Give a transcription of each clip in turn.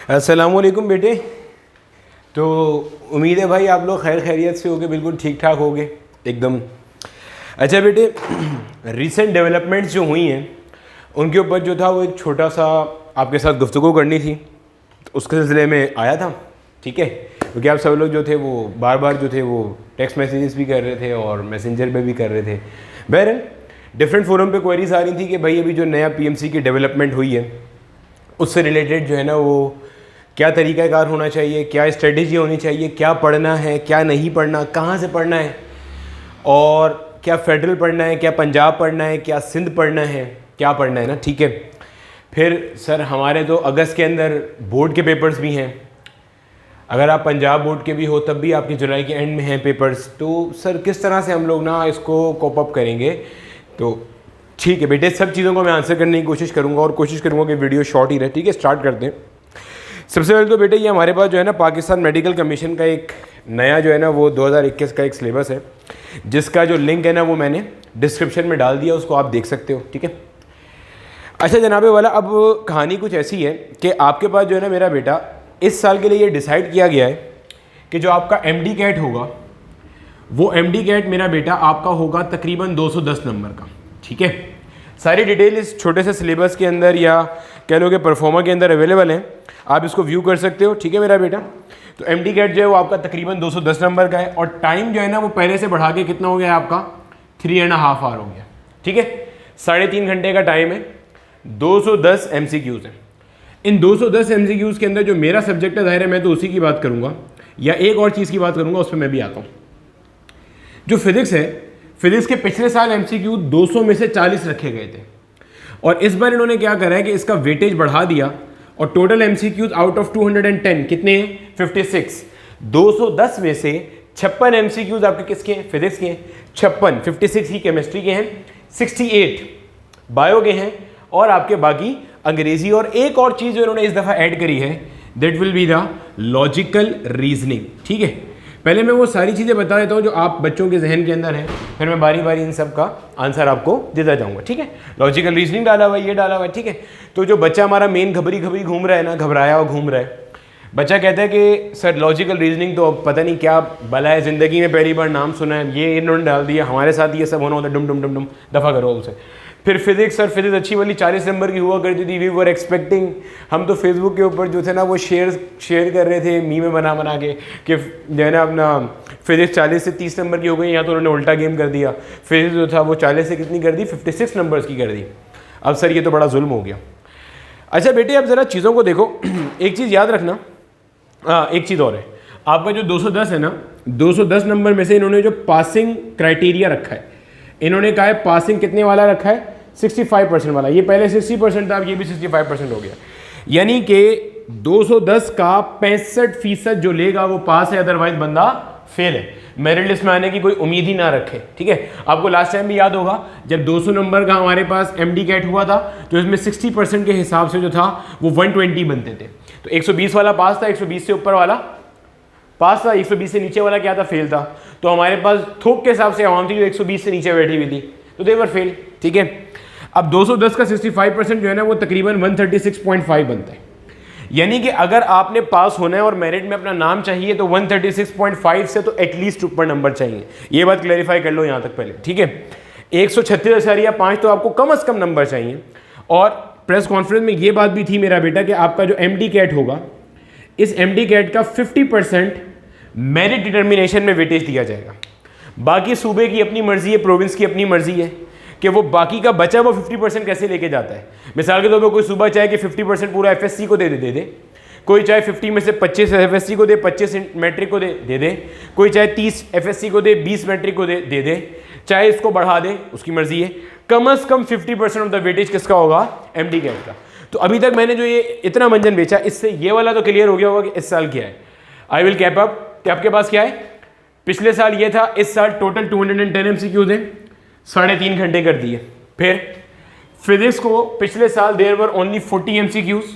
अस्सलामुअलैकुम बेटे। तो उम्मीद है भाई आप लोग खैर खैरियत से होगे, बिल्कुल ठीक ठाक होगे एकदम। अच्छा बेटे, रीसेंट डेवलपमेंट्स जो हुई हैं उनके ऊपर जो था वो एक छोटा सा आपके साथ गुफ्तगू करनी थी, तो उसके सिलसिले में आया था। ठीक है, क्योंकि आप सब लोग जो थे वो बार बार जो थे वो टेक्स्ट मैसेजेस भी कर रहे थे और मैसेंजर पे भी कर रहे थे। बहरहाल डिफरेंट फोरम पे क्वेरीज आ रही थी कि भाई अभी जो नया पीएमसी की डेवलपमेंट हुई है उससे रिलेटेड जो है ना वो क्या तरीक़ाकार होना चाहिए, क्या स्ट्रेटेजी होनी चाहिए, क्या पढ़ना है, क्या नहीं पढ़ना, कहाँ से पढ़ना है, और क्या फेडरल पढ़ना है, क्या पंजाब पढ़ना है, क्या सिंध पढ़ना है, क्या पढ़ना है ना। ठीक है, फिर सर हमारे तो अगस्त के अंदर बोर्ड के पेपर्स भी हैं, अगर आप पंजाब बोर्ड के भी हो तब भी आपके जुलाई के एंड में हैं पेपर्स, तो सर किस तरह से हम लोग ना इसको कोप अप करेंगे। तो ठीक है बेटे, सब चीज़ों को मैं आंसर करने की कोशिश करूँगा और कोशिश करूँगा कि वीडियो शॉर्ट ही रहे। ठीक है, स्टार्ट करते हैं। सबसे पहले तो बेटे ये हमारे पास जो है ना पाकिस्तान मेडिकल कमीशन का एक नया जो है ना वो 2021 का एक सिलेबस है, जिसका जो लिंक है ना वो मैंने डिस्क्रिप्शन में डाल दिया, उसको आप देख सकते हो। ठीक है, अच्छा जनाबे वाला, अब कहानी कुछ ऐसी है कि आपके पास जो है ना मेरा बेटा इस साल के लिए ये डिसाइड किया गया है कि जो आपका एमडी कैट होगा वो एमडी कैट मेरा बेटा आपका होगा तकरीबन 210 नंबर का। ठीक है, सारी डिटेल इस छोटे से सिलेबस के अंदर या कह लो कि परफॉर्मा के अंदर अवेलेबल है, आप इसको व्यू कर सकते हो। ठीक है मेरा बेटा, तो एमडी कैट जो है वो आपका तकरीबन 210 नंबर का है और टाइम जो है ना वो पहले से बढ़ा के कितना हो गया है आपका 3.5 आवर हो गया। ठीक है, 3.5 घंटे का टाइम है, 210 MCQs हैं। इन 210 MCQs के अंदर जो मेरा सब्जेक्ट है ज़ाहिर है मैं तो उसी की बात करूँगा, या एक और चीज़ की बात करूँगा, उस पर मैं भी आता हूँ। जो फिज़िक्स है, फिज़िक्स के पिछले साल MCQ 200 में से 40 रखे गए थे और इस बार इन्होंने क्या करा है कि इसका वेटेज बढ़ा दिया और टोटल MCQs आउट ऑफ 210 कितने हैं 56। 210 में से 56 MCQs आपके किसके हैं, फिजिक्स के हैं। 56 ही केमिस्ट्री के हैं, 68 बायो के हैं और आपके बाकी अंग्रेजी। और एक और चीज़ जो इन्होंने इस दफ़ा ऐड करी है that will be the logical reasoning. ठीक है, पहले मैं वो सारी चीज़ें बता देता हूँ जो आप बच्चों के जहन के अंदर है, फिर मैं बारी बारी इन सब का आंसर आपको देता जाऊँगा। ठीक है, लॉजिकल रीजनिंग डाला हुआ है, ये डाला हुआ है। ठीक है, तो जो बच्चा हमारा मेन घबरी घूम रहा है ना, घबराया और घूम रहा है, बच्चा कहता है कि सर लॉजिकल रीजनिंग तो पता नहीं क्या भला है, ज़िंदगी में पहली बार नाम सुना है, ये इन्होंने डाल दिया, हमारे साथ ये सब होना होता है, डुम डुम डुम डुम, दफ़ा करो उसे। फिर फिजिक्स, सर फिजिक्स अच्छी वाली 40 नंबर की हुआ करती थी, वी वर एक्सपेक्टिंग, हम तो फेसबुक के ऊपर जो थे ना वो शेयर कर रहे थे मीम बना के कि जो है ना अपना फिजिक्स 40 से 30 नंबर की हो गई, यहाँ तो उन्होंने उल्टा गेम कर दिया, फिजिक्स जो था वो 40 से कितनी कर दी 56 नंबर्स की कर दी। अब सर ये तो बड़ा जुल्म हो गया। अच्छा बेटे अब ज़रा चीज़ों को देखो, एक चीज़ याद रखना, एक चीज़ और है, आपका जो 210 है ना, 210 नंबर में से इन्होंने जो पासिंग क्राइटेरिया रखा है, इन्होंने कहा है पासिंग कितने वाला रखा है 65% वाला। ये पहले 60% था, अब ये भी 65% हो गया, यानी कि 210 का 65% जो लेगा वो पास है, अदरवाइज बंदा फेल है, मेरिट लिस्ट में आने की कोई उम्मीद ही ना रखे। ठीक है, आपको लास्ट टाइम भी याद होगा जब 200 नंबर का हमारे पास एमडी कैट हुआ था तो इसमें 60% के हिसाब से जो था वो 120 बनते थे, तो 120 वाला पास था, 120 से ऊपर वाला पास था, 120 से नीचे वाला क्या था, फेल था। तो हमारे पास थोक के हिसाब से आवाम थी जो 120 से नीचे बैठी हुई थी, तो दे वर फेल। ठीक है, अब 210 का 65% जो है ना वो तकरीबन 136.5 बनता है, यानी कि अगर आपने पास होना है और मेरिट में अपना नाम चाहिए तो 136.5 से तो एटलीस्ट ऊपर नंबर चाहिए। ये बात क्लैरिफाई कर लो यहाँ तक पहले। ठीक है, 136.5 तो आपको कम से कम नंबर चाहिए। और प्रेस कॉन्फ्रेंस में ये बात भी थी मेरा बेटा कि आपका जो एमडी कैट होगा, इस एमडी कैट का 50% मेरिट डिटर्मिनेशन में वेटेज दिया जाएगा। बाकी सूबे की अपनी मर्जी है, प्रोविंस की अपनी मर्जी है कि वो बाकी का बचा वो 50% कैसे लेके जाता है। मिसाल के तौर पर कोई सूबा चाहे कि 50% पूरा एफएससी को दे दे, कोई चाहे 50 में से 25 एफएससी को दे, 25 मैट्रिक को दे, कोई चाहे 30 एफएससी को दे, 20 मैट्रिक को दे, चाहे इसको बढ़ा दे, उसकी मर्जी है। कम से कम 50% ऑफ द वेटेज किसका होगा, एमडी कैट का। तो अभी तक मैंने जो ये इतना मंजन बेचा, इससे ये वाला तो क्लियर हो गया होगा कि इस साल क्या है। आई विल कैप अप कि आपके पास क्या है, पिछले साल ये था, इस साल टोटल 210 MCQs हैं, 3.5 घंटे कर दिए। फिर फिजिक्स को पिछले साल देयर वर ओनली 40 MCQs,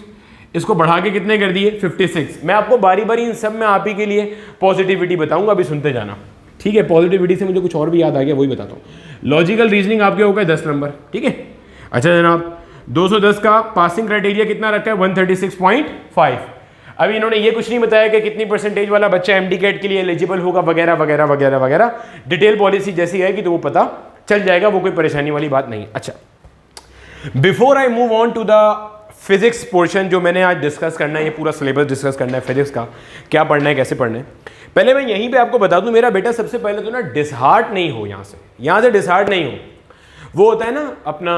इसको बढ़ा के कितने कर दिए 56। मैं आपको बारी बारी इन सब में आप ही के लिए पॉजिटिविटी बताऊंगा, अभी सुनते जाना। ठीक है, पॉजिटिविटी से मुझे कुछ और भी याद आ गया, वही बताता हूँ। लॉजिकल रीजनिंग आपके हो गए 10 नंबर। ठीक है, अच्छा जनाब 210 का पासिंग क्राइटेरिया कितना रखा है 136.5। अभी इन्होंने ये कुछ नहीं बताया कि कितनी परसेंटेज वाला बच्चा एमडी कैट के लिए एलिजिबल होगा वगैरह वगैरह वगैरह वगैरह। डिटेल पॉलिसी जैसी आएगी तो वो पता चल जाएगा, वो कोई परेशानी वाली बात नहीं। अच्छा, before I move on to the physics portion जो मैंने आज डिस्कस करना है, ये पूरा सिलेबस डिस्कस करना है फिजिक्स का, क्या पढ़ना है कैसे पढ़ना है, पहले मैं यहीं पे आपको बता दूं मेरा बेटा सबसे पहले तो ना डिसहार्ट नहीं हो, यहाँ से डिसहार्ट नहीं हो। वो होता है ना अपना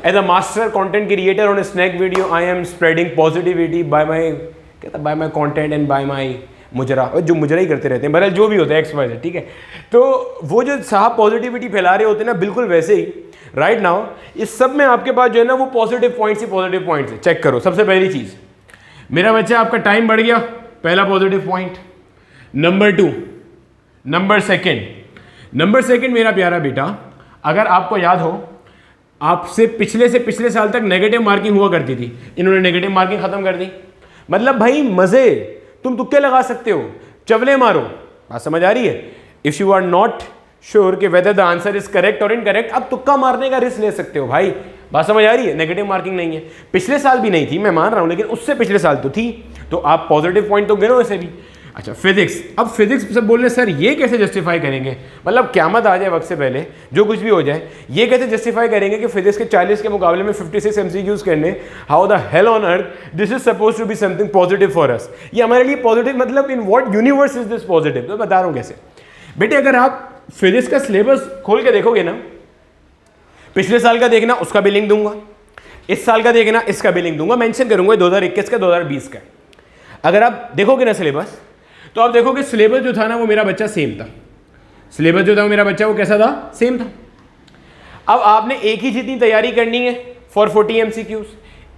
as a master content creator on Snack Video I am spreading positivity by my, कहता by my content and by my mujra, जो मुजरा ही करते रहते हैं, बहरहाल जो भी होता है XYZ, ठीक है। तो वो जो साहब पॉजिटिविटी फैला रहे होते हैं ना, बिल्कुल वैसे ही राइट नाउ इस सब में आपके पास जो है ना वो पॉजिटिव पॉइंट्स ही पॉजिटिव पॉइंट्स है। चेक करो, सबसे पहली चीज़ मेरा बच्चा आपका टाइम बढ़ गया, पहला positive point. Number 2, number second मेरा प्यारा बेटा, अगर आपको याद हो आपसे पिछले साल तक नेगेटिव मार्किंग हुआ करती थी, इन्होंने नेगेटिव मार्किंग खत्म कर दी। मतलब भाई मजे, तुम तुक्के लगा सकते हो, चवले मारो, बात समझ आ रही है। If you are not sure कि whether the answer is correct और इनकरेक्ट, अब तुक्का मारने का रिस्क ले सकते हो भाई, बात समझ आ रही है। नेगेटिव मार्किंग नहीं है, पिछले साल भी नहीं थी मैं मान रहा हूं, लेकिन उससे पिछले साल तो थी, तो आप पॉजिटिव पॉइंट तो गिनो ऐसे भी। अच्छा फिजिक्स, अब फिजिक्स सब बोल रहे सर ये कैसे जस्टिफाई करेंगे, मतलब क्यामत आ जाए वक्त से पहले जो कुछ भी हो जाए, ये कैसे जस्टिफाई करेंगे कि फिजिक्स के 40 के मुकाबले में 56 MCQs करने, how the hell on earth this is suppose to be something positive for us, ये हमारे लिए पॉजिटिव, मतलब in what universe is this positive. तो बता रहा हूँ कैसे बेटे, अगर आप फिजिक्स का सिलेबस खोल के देखोगे ना, पिछले साल का देखना उसका भी लिंक दूंगा, इस साल का देखना इसका भी लिंक दूंगा, मेंशन करूंगा 2021 का 2020 का। अगर आप देखोगे ना सिलेबस, तो आप देखोगे सिलेबस जो था ना वो मेरा बच्चा सेम था, सिलेबस जो था वो मेरा बच्चा वो कैसा था, सेम था। अब आपने एक ही जितनी तैयारी करनी है फॉर 40 MCQs,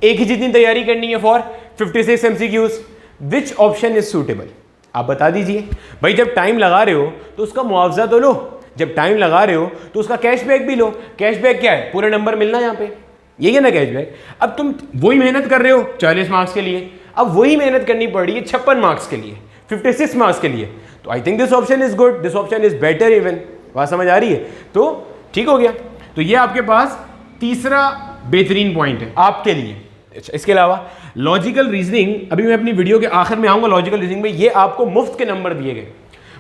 एक ही जितनी तैयारी करनी है for 56 MCQs, which option is suitable, आप बता दीजिए भाई। जब टाइम लगा रहे हो तो उसका मुआवजा तो लो, जब टाइम लगा रहे हो तो उसका कैशबैक भी लो। कैशबैक क्या है, पूरे नंबर मिलना यहाँ पे, यही है ना कैशबैक। अब तुम वही मेहनत कर रहे हो 40 मार्क्स के लिए, अब वही मेहनत करनी पड़ रही है 56 मार्क्स के लिए, 56 मार्क्स के लिए, तो I think this option is good, this option is better even, बात समझ आ रही है। तो ठीक हो गया, तो ये आपके पास तीसरा बेहतरीन पॉइंट है आपके लिए। अच्छा, इसके अलावा लॉजिकल रीजनिंग, अभी मैं अपनी वीडियो के आखिर में आऊंगा लॉजिकल रीजनिंग में, ये आपको मुफ्त के नंबर दिए गए।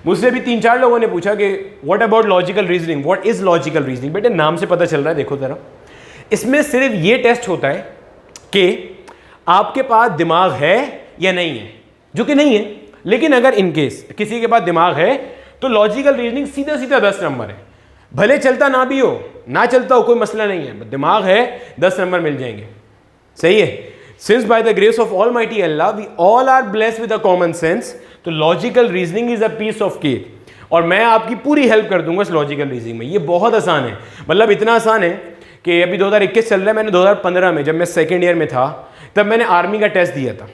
मुझसे भी 3-4 लोगों ने पूछा कि what about logical reasoning, what is logical reasoning. बेटे नाम से पता चल रहा है, देखो जरा, इसमें सिर्फ ये टेस्ट होता है कि आपके पास दिमाग है या नहीं है, जो कि नहीं है। लेकिन अगर इनकेस किसी के पास दिमाग है तो लॉजिकल रीजनिंग सीधा सीधा 10 नंबर है, भले चलता ना भी हो, ना चलता हो, कोई मसला नहीं है, दिमाग है 10 नंबर मिल जाएंगे, सही है। Since by the grace of almighty Allah we all are blessed with a common sense, तो logical reasoning is a piece of cake, और मैं आपकी पूरी हेल्प कर दूंगा इस लॉजिकल रीजनिंग में। ये बहुत आसान है, मतलब इतना आसान है कि अभी 2021 चल रहा है, मैंने 2015 में जब मैं सेकेंड ईयर में था तब मैंने आर्मी का टेस्ट दिया था,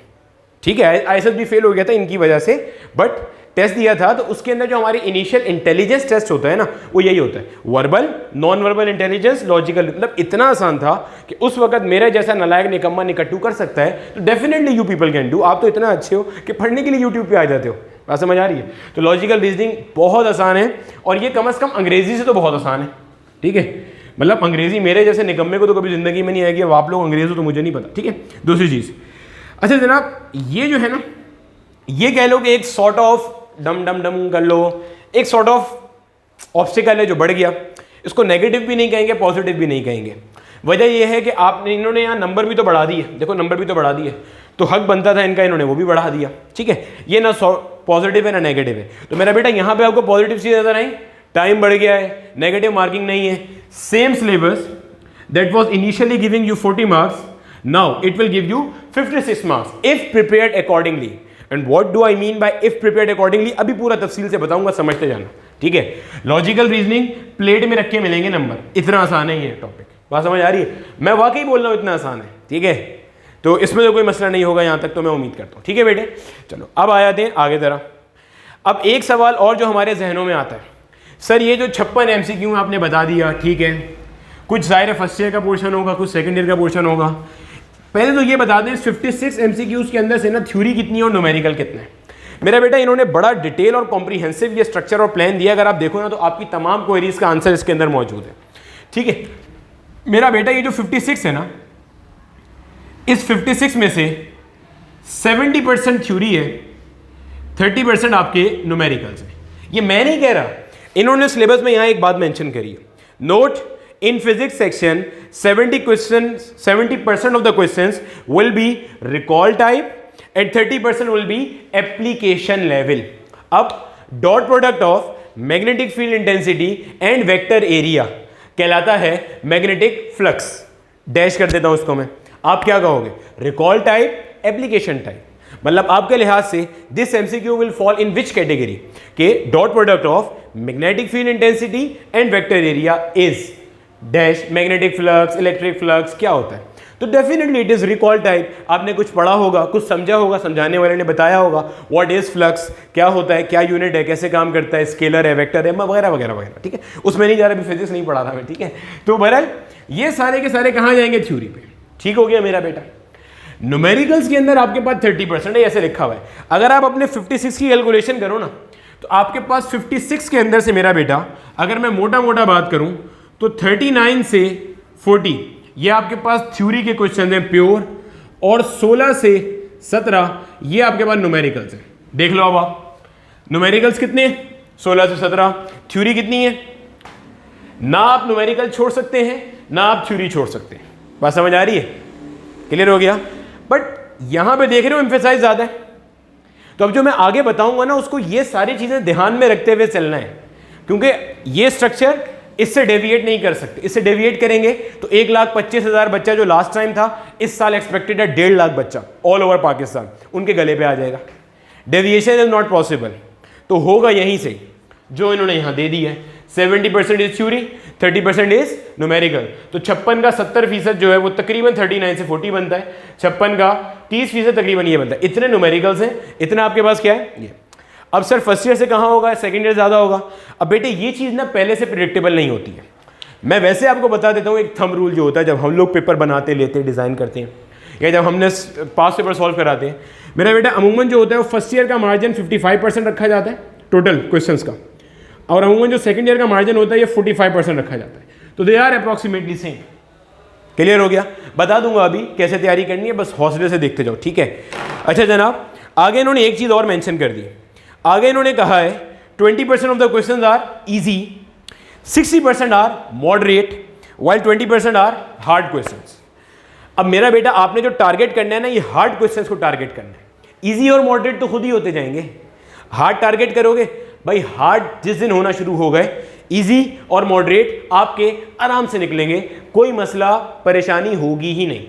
ठीक है। ISS भी फेल हो गया था इनकी वजह से, बट टेस्ट दिया था, तो उसके अंदर जो हमारी इनिशियल इंटेलिजेंस टेस्ट होता है ना, वो यही होता है, verbal, non verbal intelligence, logical, मतलब इतना आसान था कि उस वक्त मेरे जैसा नलायक निकम्मा निकट्टू कर सकता है, तो definitely you people can do. आप तो इतना अच्छे हो कि पढ़ने के लिए यूट्यूब पे आ जाते हो, बात समझ आ रही है। तो लॉजिकल रीजनिंग बहुत आसान है, और ये कम से कम अंग्रेजी से तो बहुत आसान है, ठीक है। मतलब अंग्रेजी मेरे जैसे निकम्मे को तो कभी जिंदगी में नहीं आएगी, अब आप लोग अंग्रेजी हो तो मुझे नहीं पता, ठीक है। दूसरी चीज़, अच्छा जनाब, ये जो है ना, ये कह लो कि एक सॉर्ट ऑफ डम कर लो, एक सॉर्ट ऑफ ऑब्स्टिकल है जो बढ़ गया। इसको नेगेटिव भी नहीं कहेंगे, पॉजिटिव भी नहीं कहेंगे। वजह यह है कि आपने, इन्होंने यहाँ नंबर भी तो बढ़ा दिए, देखो नंबर भी तो बढ़ा दिए, तो हक बनता था इनका, इन्होंने वो भी बढ़ा दिया, ठीक है। ये ना पॉजिटिव है ना नेगेटिव है। तो मेरा बेटा यहाँ पे आपको पॉजिटिव चीज़ नजर आई, टाइम बढ़ गया है, नेगेटिव मार्किंग नहीं है, same syllabus that was initially giving you 40 marks, now it will give you 56 marks if prepared accordingly. And what do I mean by if prepared accordingly? अभी पूरा तफसील से बताऊंगा, समझते जाना, ठीक है। लॉजिकल रीजनिंग प्लेट में रख के मिलेंगे नंबर, इतना आसान है ये टॉपिक, बात समझ आ रही है। मैं वाकई बोल रहा हूँ इतना आसान है, ठीक है। तो इसमें तो कोई मसला नहीं होगा यहाँ तक, तो मैं उम्मीद करता हूँ, ठीक है बेटे। चलो अब आ जाते हैं आगे जरा। अब एक सवाल और जो हमारे जहनों में आता है, सर ये जो 56 MCQ आपने बता दिया, ठीक है, कुछ ज़ाहिर फर्स्ट ईयर का पोर्शन होगा, कुछ सेकेंड ईयर का पोर्शन होगा। पहले तो ये बता दें 56 MCQs के अंदर से ना थ्योरी कितनी है और न्यूमेरिकल कितने हैं। मेरा बेटा इन्होंने बड़ा डिटेल और कॉम्प्रीहेंसिव ये स्ट्रक्चर और प्लान दिया, अगर आप देखो ना तो आपकी तमाम क्वेरीज का आंसर इसके अंदर मौजूद है, ठीक है। मेरा बेटा ये जो 56 है ना, इस 56 में से 70% थ्योरी है, 30% आपके न्यूमेरिकल्स हैं। ये मैं नहीं कह रहा, इन्होंने सिलेबस में यहां एक बात मेंशन करी है, note in physics section 70% of the questions will be recall type and 30% will be application level. अब dot product of magnetic field intensity and vector area कहलाता है मैग्नेटिक फ्लक्स। डैश कर देता हूं उसको मैं, आप क्या कहोगे, रिकॉल टाइप, एप्लीकेशन टाइप। मतलब आपके लिहाज से this MCQ will fall in which category के dot product of magnetic field intensity and vector area is dash magnetic flux, electric flux क्या होता है। तो definitely it is recall type. आपने कुछ पढ़ा होगा, कुछ समझा होगा, समझाने वाले ने बताया होगा व्हाट इज फ्लक्स, क्या होता है, क्या यूनिट है, कैसे काम करता है, स्केलर है, वेक्टर है, वगैरह वगैरह वगैरह। ठीक है, उसमें नहीं जा रहा, अभी फिजिक्स नहीं पढ़ा था मैं। ठीक है, तो बहरहाल ये सारे के सारे कहाँ जाएंगे, थ्योरी पे। ठीक हो गया मेरा बेटा। न्यूमेरिकल्स के अंदर आपके पास 30% है, ऐसे लिखा हुआ है। अगर आप अपने 56 की कैलकुलेशन करो ना, तो आपके पास 56 के अंदर से मेरा बेटा, अगर मैं मोटा मोटा बात करूं तो 39 से 40 ये आपके पास थ्योरी के क्वेश्चन हैं प्योर, और 16 से 17 ये आपके पास न्यूमेरिकल्स हैं। देख लो अब आप न्यूमेरिकल्स कितने, 16 से 17, थ्योरी कितनी है। ना आप न्यूमेरिकल छोड़ सकते हैं, ना आप थ्योरी छोड़ सकते हैं। बात समझ आ रही है, क्लियर हो गया। बट यहां पे देख रहे हो एम्फेसाइज ज्यादा है, तो अब जो मैं आगे बताऊंगा ना उसको ये सारी चीजें ध्यान में रखते हुए चलना है, क्योंकि ये स्ट्रक्चर इससे डेविएट नहीं कर सकते। इससे डेविएट करेंगे तो 1,25,000 बच्चा जो लास्ट टाइम था, इस साल एक्सपेक्टेड है 1.5 लाख बच्चा ऑल ओवर पाकिस्तान, उनके गले पे आ जाएगा। डेविएशन इज नॉट पॉसिबल, तो होगा यहीं से जो इन्होंने यहां दे दी है। 70% इज थ्योरी, 30% इज न्यूमेरिकल। तो 56 का 70% जो है वो तकरीबन 39 से 40 बनता है, 56 का 30% तकरीबन ये बनता है। इतने न्यूमेरिकल्स हैं, इतना आपके पास क्या है ये। अब सर फर्स्ट ईयर से कहाँ होगा, सेकंड ईयर ज़्यादा होगा। अब बेटे ये चीज़ ना पहले से प्रिडिक्टेबल नहीं होती है। मैं वैसे आपको बता देता हूँ एक थंब रूल जो होता है जब हम लोग पेपर बनाते, लेते, डिज़ाइन करते हैं, या जब हमने पास पेपर सॉल्व कराते हैं, मेरा बेटा अमूमन जो होता है वो फर्स्ट ईयर का मार्जिन 55% रखा जाता है टोटल क्वेश्चंस का, और अमूमन जो सेकंड ईयर का मार्जिन होता है ये 45% रखा जाता है। तो they are approximately same. Clear हो गया, बता दूंगा अभी कैसे तैयारी करनी है, बस हौसले से देखते जाओ। ठीक है, अच्छा जनाब, आगे इन्होंने एक चीज़ और मेंशन कर दी। आगे इन्होंने कहा है 20% of the questions are easy, 60% are moderate, while 20% are hard questions. अब मेरा बेटा आपने जो टारगेट करना है ना, ये हार्ड क्वेश्चंस को टारगेट करना है। इजी और मॉडरेट तो खुद ही होते जाएंगे, हार्ड टारगेट करोगे भाई, हार्ड जिस दिन होना शुरू हो गए, इजी और मॉडरेट आपके आराम से निकलेंगे, कोई मसला परेशानी होगी ही नहीं।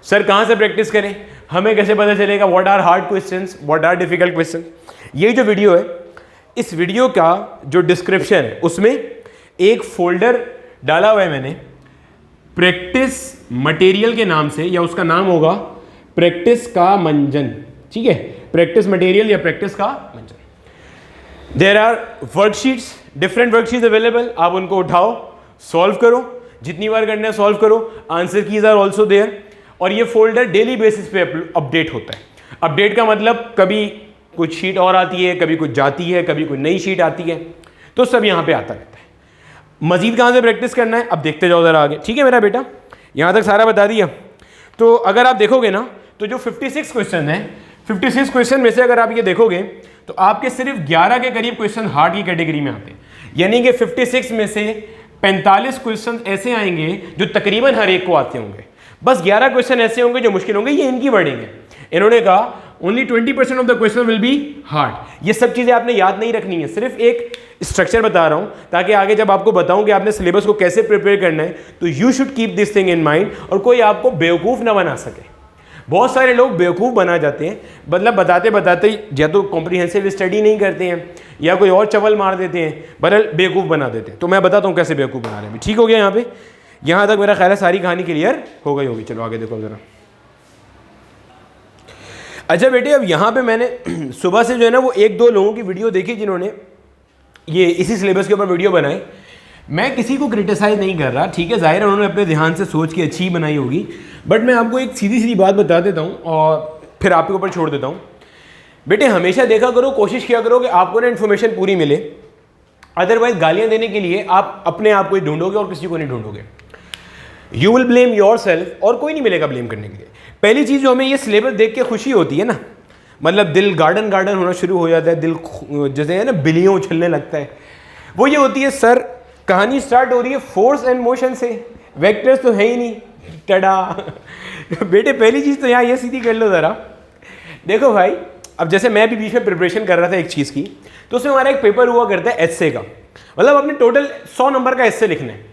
सर कहाँ से प्रैक्टिस करें, हमें कैसे पता चलेगा what are hard questions, what are difficult question. ये जो वीडियो है, इस वीडियो का जो डिस्क्रिप्शन है उसमें एक फोल्डर डाला हुआ है मैंने, प्रैक्टिस मटेरियल के नाम से, या उसका नाम होगा प्रैक्टिस का मंजन। ठीक है, प्रैक्टिस मटेरियल या प्रैक्टिस का मंजन। There are worksheets, different worksheets available, आप उनको उठाओ, सॉल्व करो, जितनी बार करना है सॉल्व करो, answer keys are also there. और ये फोल्डर डेली बेसिस पे अपडेट होता है। अपडेट का मतलब कभी कुछ शीट और आती है, कभी कुछ जाती है, कभी कोई नई शीट आती है, तो सब यहाँ पे आता रहता है। मजीद कहाँ से प्रैक्टिस करना है अब देखते जाओ ज़रा आगे। ठीक है मेरा बेटा, यहाँ तक सारा बता दिया। तो अगर आप देखोगे ना, तो जो 56 क्वेश्चन हैं, 56 क्वेश्चन में से अगर आप ये देखोगे तो आपके सिर्फ 11 के करीब क्वेश्चन हार्ड की कैटेगरी में आते हैं। यानी कि 56 में से 45 क्वेश्चन ऐसे आएंगे जो तकरीबन हर एक को आते होंगे, बस 11 क्वेश्चन ऐसे होंगे जो मुश्किल होंगे, ये इनकी वर्डिंग है। इन्होंने कहा only 20% of the question will be hard. ये सब चीज़ें आपने याद नहीं रखनी है, सिर्फ एक स्ट्रक्चर बता रहा हूँ ताकि आगे जब आपको बताऊँ कि आपने सिलेबस को कैसे प्रिपेयर करना है, तो you should keep this thing in mind, और कोई आपको बेवकूफ़ ना बना सके। बहुत सारे लोग बेवकूफ़ बना जाते हैं, मतलब बताते बताते या तो कॉम्प्रिहेंसिव स्टडी नहीं करते हैं या कोई और चवल मार देते हैं, बहरहाल बेवकूफ़ बना देते हैं। तो मैं बताता हूँ कैसे बेवकूफ़ बना रहे हैं। ठीक हो गया यहाँ पे, यहाँ तक मेरा ख्याल है सारी कहानी क्लियर हो गई होगी। चलो आगे देखो ज़रा। अच्छा बेटे, अब यहाँ पे मैंने सुबह से जो है ना वो 1-2 लोगों की वीडियो देखी जिन्होंने ये इसी सिलेबस के ऊपर वीडियो बनाई। मैं किसी को क्रिटिसाइज नहीं कर रहा, ठीक है, जाहिर है उन्होंने अपने ध्यान से सोच के अच्छी बनाई होगी, बट मैं आपको एक सीधी सीधी बात बता देता हूँ और फिर आपके ऊपर छोड़ देता हूँ। बेटे हमेशा देखा करो, कोशिश किया करो कि आपको ना इन्फॉर्मेशन पूरी मिले, अदरवाइज गालियाँ देने के लिए आप अपने आप को ही ढूंढोगे और किसी को नहीं ढूंढोगे। You will blame yourself, और कोई नहीं मिलेगा ब्लेम करने के लिए। पहली चीज़ जो हमें ये सिलेबस देख के खुशी होती है ना, मतलब दिल गार्डन गार्डन होना शुरू हो जाता है, दिल जैसे है ना बिल्लियों उछलने लगता है, वो ये होती है सर कहानी स्टार्ट हो रही है फोर्स एंड मोशन से, वेक्टर्स तो है ही नहीं, टडा। बेटे पहली चीज़ तो यहाँ ये सीधी कर लो ज़रा, देखो भाई अब जैसे मैं भी बीच में प्रिपरेशन कर रहा था एक चीज़ की, तो उसमें हमारा एक पेपर हुआ करता है एस्से का, मतलब अपने टोटल 100 नंबर का एस्से लिखना है।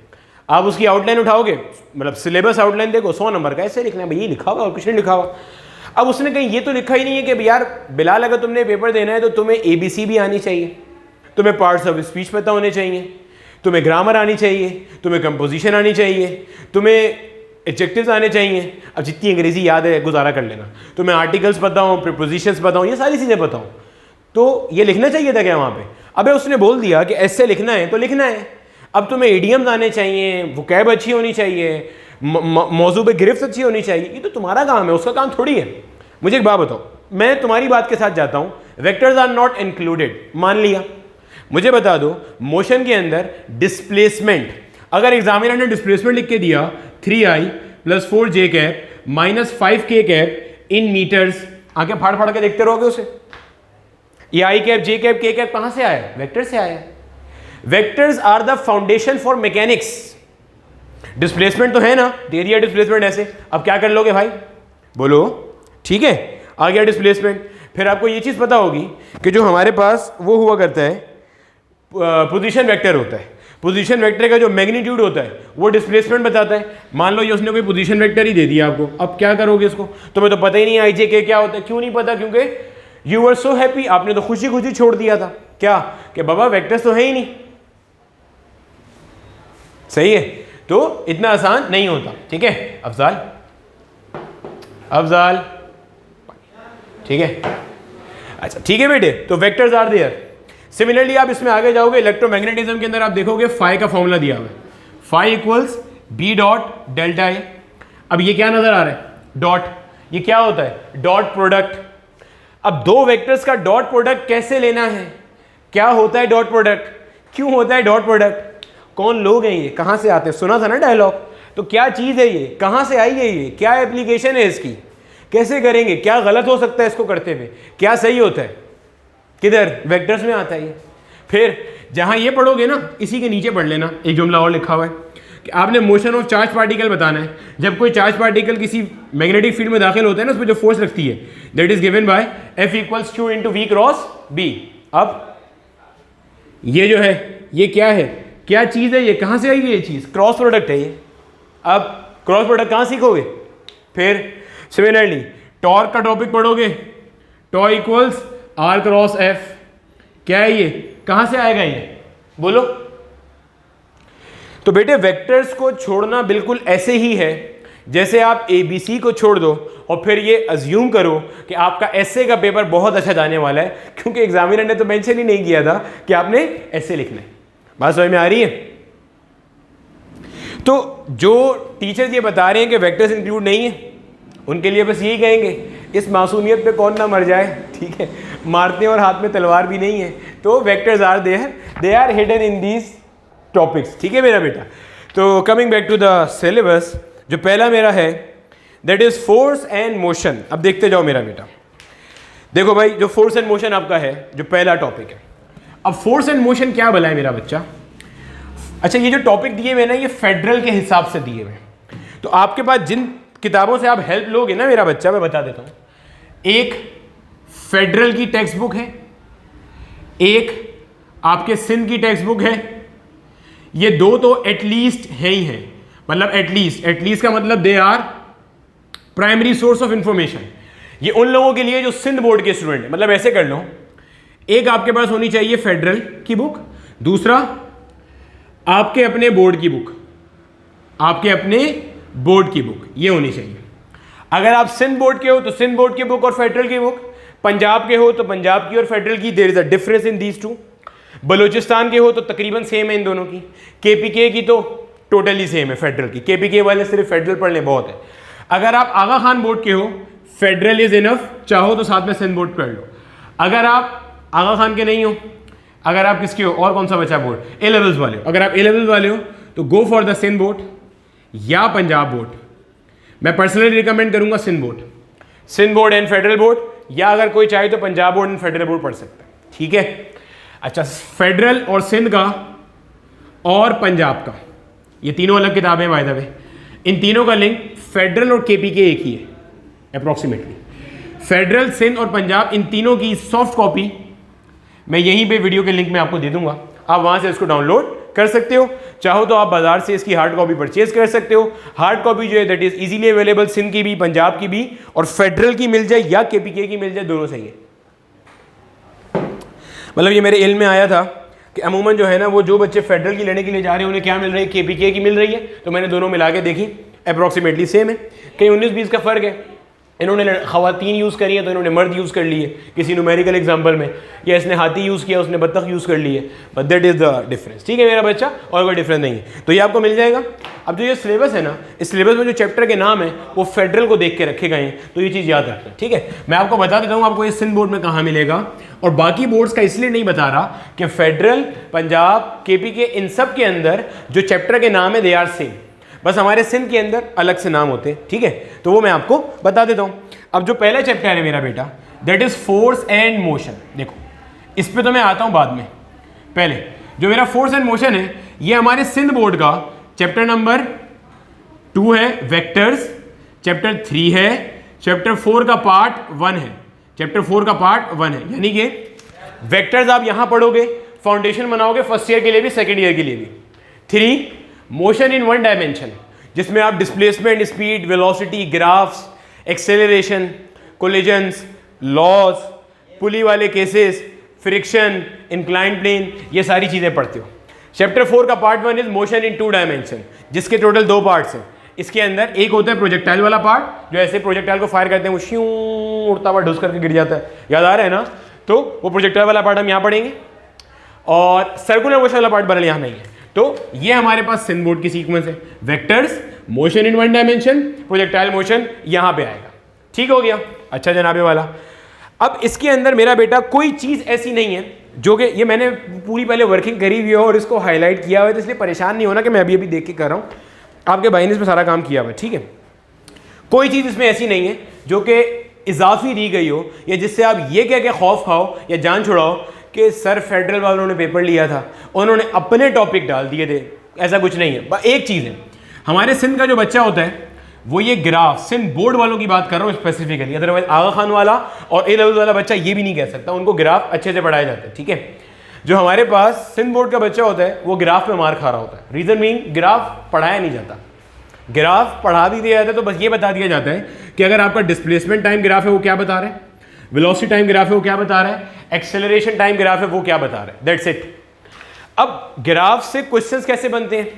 आप उसकी आउटलाइन उठाओगे, मतलब सिलेबस आउटलाइन देखो, 100 नंबर का एस्से लिखना है, भाई ये लिखा हुआ और कुछ नहीं लिखा हुआ। अब उसने कहीं ये तो लिखा ही नहीं है कि यार बिलाल अगर तुमने पेपर देना है तो तुम्हें ABC भी आनी चाहिए, तुम्हें पार्ट्स ऑफ स्पीच पता होने चाहिए, तुम्हें ग्रामर आनी चाहिए, तुम्हें कंपोजिशन आनी चाहिए, तुम्हें एडजेक्टिव्स आने चाहिए। अब जितनी अंग्रेजी याद है गुजारा कर लेना, तुम्हें आर्टिकल्स पता हो, प्रीपोजिशंस पता हो, ये सारी चीज़ें पता हो, तो ये लिखना चाहिए था क्या वहाँ पे? अबे उसने बोल दिया कि एस्से लिखना है तो लिखना है। अब तुम्हें इडियम्स आने चाहिए, वोकैब अच्छी होनी चाहिए, मौजू पे गिरफ्त अच्छी होनी चाहिए, ये तो तुम्हारा काम है, उसका काम थोड़ी है। मुझे एक बात बताओ, मैं तुम्हारी बात के साथ जाता हूँ, वेक्टर्स आर नॉट इंक्लूडेड मान लिया, मुझे बता दो मोशन के अंदर डिस्प्लेसमेंट, अगर एग्जामिनर ने डिस्प्लेसमेंट लिख के दिया 3i + 4j cap - 5k cap इन मीटर्स, आगे फाड़ फाड़ के देखते रहोगे उसे, ये i cap j cap k cap कहां से आया? वेक्टर से आया। Vectors are the foundation for mechanics. Displacement तो है ना, दे दिया डिस्प्लेसमेंट ऐसे, अब क्या कर लोगे भाई बोलो? ठीक है, आ गया डिस्प्लेसमेंट। फिर आपको ये चीज़ पता होगी कि जो हमारे पास वो हुआ करता है पोजीशन वेक्टर होता है, पोजीशन वेक्टर का जो मैग्नीट्यूड होता है वो डिस्प्लेसमेंट बताता है। मान लो ये उसने कोई पोजीशन वेक्टर ही दे दिया आपको, अब क्या करोगे इसको? तुम्हें तो पता ही नहीं आई जे के क्या होता है। क्यों नहीं पता? क्योंकि यू वर सो हैप्पी, आपने तो खुशी खुशी छोड़ दिया था क्या कि बाबा वेक्टर्स तो है ही नहीं। सही है, तो इतना आसान नहीं होता। ठीक है अफजाल, अफजाल ठीक है, अच्छा ठीक है बेटे, तो वेक्टर्स आर देयर। सिमिलरली आप इसमें आगे जाओगे, इलेक्ट्रोमैग्नेटिज्म के अंदर आप देखोगे फाई का फॉर्मूला दिया हुआ है, phi equals B dot delta A. अब ये क्या नजर आ रहा है? डॉट, ये क्या होता है? Dot product. अब दो वेक्टर्स का डॉट प्रोडक्ट कैसे लेना है? क्या होता है डॉट प्रोडक्ट? क्यों होता है डॉट प्रोडक्ट? कौन लोग हैं ये? कहां से आते हैं? सुना था ना डायलॉग, तो क्या चीज है ये? कहां से आई है ये? क्या एप्लीकेशन है इसकी? कैसे करेंगे? क्या गलत हो सकता है इसको करते हुए? क्या सही होता है? किधर? वेक्टर्स में आता है ये। फिर जहां ये पढ़ोगे ना, इसी के नीचे पढ़ लेना, एक जुमला और लिखा हुआ है कि आपने मोशन ऑफ चार्ज पार्टिकल बताना है। जब कोई चार्ज पार्टिकल किसी मैग्नेटिक फील्ड में दाखिल होता है ना, उस पर जो फोर्स लगती है that is given by F = Q × V cross B। अब ये जो है ये क्या है? क्या चीज है ये? कहां से आई है ये चीज? क्रॉस प्रोडक्ट है ये। अब क्रॉस प्रोडक्ट कहां सीखोगे? फिर सिमिलरली टॉर्क का टॉपिक पढ़ोगे, टॉ इक्वल्स R क्रॉस F। क्या है ये? कहां से आएगा ये? बोलो। तो बेटे वेक्टर्स को छोड़ना बिल्कुल ऐसे ही है जैसे आप ABC को छोड़ दो और फिर ये अज्यूम करो कि आपका एस्से का पेपर बहुत अच्छा जाने वाला है, क्योंकि एग्जामिनर ने तो मेंशन ही नहीं किया था कि आपने एस्से लिखना है। बात समझ में आ रही है? तो जो टीचर्स ये बता रहे हैं कि वेक्टर्स इंक्लूड नहीं है, उनके लिए बस यही कहेंगे इस मासूमियत पे कौन ना मर जाए। ठीक है, मारते हैं और हाथ में तलवार भी नहीं है, तो vectors are there, they are hidden in these topics. ठीक है मेरा बेटा। तो coming back to the syllabus, जो पहला मेरा है that is force and motion. अब देखते जाओ मेरा बेटा। देखो भाई, जो फोर्स एंड मोशन आपका है, जो पहला टॉपिक है। अब फोर्स एंड मोशन क्या भला है मेरा बच्चा? अच्छा, ये जो टॉपिक दिए हुए ना, ये फेडरल के हिसाब से दिए हुए। तो आपके पास जिन किताबों से आप हेल्प लोगे ना मेरा बच्चा, मैं बता देता हूं, एक फेडरल की टेक्स्ट बुक है, एक आपके सिंध की टेक्स्ट बुक है। ये दो तो एटलीस्ट है ही है, मतलब एटलीस्ट का मतलब they are primary source of information. ये उन लोगों के लिए जो सिंध बोर्ड के स्टूडेंट है। मतलब ऐसे कर लो, एक आपके पास होनी चाहिए फेडरल की बुक, दूसरा आपके अपने बोर्ड की बुक, आपके अपने बोर्ड की बुक, ये होनी चाहिए। अगर आप सिंध बोर्ड के हो तो सिंध बोर्ड की बुक और फेडरल की बुक, पंजाब के हो तो पंजाब की और फेडरल की, there is a difference in these two. Balochistan के हो तो तकरीबन सेम है इन दोनों की। केपीके की तो टोटली सेम है फेडरल की, केपीके वाले सिर्फ फेडरल पढ़ लें बहुत है। अगर आप आगा खान बोर्ड के हो, फेडरल इज इनफ, चाहो तो साथ में सिंध बोर्ड पढ़ लो। अगर आप आगा खान के नहीं हो, अगर आप किसके हो, और कौन सा बचा बोर्ड, ए लेवल्स वाले हो, अगर आप ए लेवल्स वाले हो तो go for the Sindh board या पंजाब बोर्ड। मैं पर्सनली रिकमेंड करूंगा Sindh board and federal board, या अगर कोई चाहे तो Punjab board and federal board पढ़ सकता है, ठीक है। अच्छा, फेडरल और सिंध का और पंजाब का, ये तीनों अलग किताबें हैं बाय द वे। इन तीनों का लिंक फेडरल और केपीके एक ही है अप्रॉक्सीमेटली। फेडरल, सिंध और पंजाब, इन तीनों की सॉफ्ट कॉपी मैं यहीं पे वीडियो के लिंक में आपको दे दूंगा, आप वहां से इसको डाउनलोड कर सकते हो। चाहो तो आप बाजार से इसकी हार्ड कॉपी परचेज कर सकते हो। हार्ड कॉपी जो है that is easily available, Sindh की भी, पंजाब की भी, और फेडरल की मिल जाए या केपीके की मिल जाए, दोनों सही है। मतलब ये मेरे इल्म में आया था कि अमूमन जो है ना, वो जो बच्चे फेडरल की लेने के लिए जा रहे हैं उन्हें क्या मिल रही है, केपीके की मिल रही है। तो मैंने दोनों मिला के देखी, अप्रॉक्सीमेटली सेम है, कहीं 19-20 का फर्क है। इन्होंने खवातीन यूज़ करी है तो इन्होंने मर्द यूज़ कर लिए किसी न्यूमेरिकल एग्जाम्पल में, या इसने हाथी यूज़ किया उसने बत्तख यूज़ कर ली है, but that is the difference, ठीक है मेरा बच्चा, और कोई डिफरेंस नहीं है। तो ये आपको मिल जाएगा। अब जो ये सिलेबस है ना, इस सिलेबस में जो चैप्टर के नाम है वो फेडरल को देख के रखे गए हैं, तो ये चीज़ याद रखना, ठीक है। मैं आपको बता देता हूँ आपको ये सिंध बोर्ड में कहाँ मिलेगा, और बाकी बोर्ड्स का इसलिए नहीं बता रहा कि फेडरल, पंजाब, केपीके, इन सब के अंदर जो चैप्टर के नाम है दे आर सेम, बस हमारे सिंध के अंदर अलग से नाम होते हैं, ठीक है। तो वो मैं आपको बता देता हूँ। अब जो पहला चैप्टर है मेरा बेटा, that is force and motion. देखो इस पे तो मैं आता हूँ बाद में, पहले जो मेरा फोर्स एंड मोशन है ये हमारे सिंध बोर्ड का चैप्टर नंबर 2 है, वेक्टर्स, चैप्टर 3 है, चैप्टर 4 का पार्ट 1 है, चैप्टर 4 का पार्ट 1 है। यानी कि वेक्टर्स आप यहां पढ़ोगे, फाउंडेशन बनाओगे फर्स्ट ईयर के लिए भी, सेकेंड ईयर के लिए भी। 3 मोशन इन 1 डायमेंशन, जिसमें आप displacement, speed, velocity, graphs, acceleration, collisions, laws, pulley वाले केसेस, फ्रिक्शन, इंक्लाइंड प्लेन, ये सारी चीज़ें पढ़ते हो। चैप्टर 4 का part 1 is motion in 2 dimension, जिसके टोटल 2 पार्ट्स हैं। इसके अंदर एक होता है प्रोजेक्टाइल वाला पार्ट, जो ऐसे प्रोजेक्टाइल को फायर करते हैं वो श्यूं उड़ता हुआ ढुस करके गिर जाता है, याद आ रहा है ना, तो वो प्रोजेक्टाइल वाला पार्ट हम यहाँ पढ़ेंगे, और सर्कुलर मोशन वाला पार्ट बदल यहाँ नहीं है। तो ये हमारे पास सिंध बोर्ड की सीक्वेंस है, vectors, motion in 1 dimension, projectile motion यहाँ पे आएगा, ठीक हो गया। अच्छा जनाबे वाला, अब इसके अंदर मेरा बेटा कोई चीज़ ऐसी नहीं है जो कि, ये मैंने पूरी पहले वर्किंग करी हुई है और इसको हाईलाइट किया हुआ है, तो इसलिए परेशान नहीं होना कि मैं अभी अभी देख के कर रहा हूँ, आपके भाई ने इस पर सारा काम किया हुआ है, ठीक है। कोई चीज़ इसमें ऐसी नहीं है जो कि इजाफी दी गई हो, या जिससे आप ये कह के खौफ खाओ या जान छुड़ाओ कि सर फेडरल वालों ने पेपर लिया था, उन्होंने अपने टॉपिक डाल दिए थे, ऐसा कुछ नहीं है। एक चीज़ है, हमारे सिंध का जो बच्चा होता है वो ये ग्राफ, सिंध बोर्ड वालों की बात कर रहा हूँ स्पेसिफिकली, अदरवाइज आगा खान वाला और ए लेवल वाला बच्चा ये भी नहीं कह सकता, उनको ग्राफ अच्छे से पढ़ाए जाते हैं, ठीक है। जो हमारे पास सिंध बोर्ड का बच्चा होता है वो ग्राफ में मार खा रहा होता है, रीजन मीन ग्राफ पढ़ाया नहीं जाता। ग्राफ पढ़ा भी दिया जाता है तो बस ये बता दिया जाता है कि अगर आपका डिस्प्लेसमेंट टाइम ग्राफ है वो क्या बता रहा है, वेलोसिटी टाइम ग्राफ है वो क्या बता रहा है, एक्सेलरेशन टाइम ग्राफ है वो क्या बता रहा है, दैट्स इट। अब ग्राफ से क्वेश्चंस कैसे बनते हैं,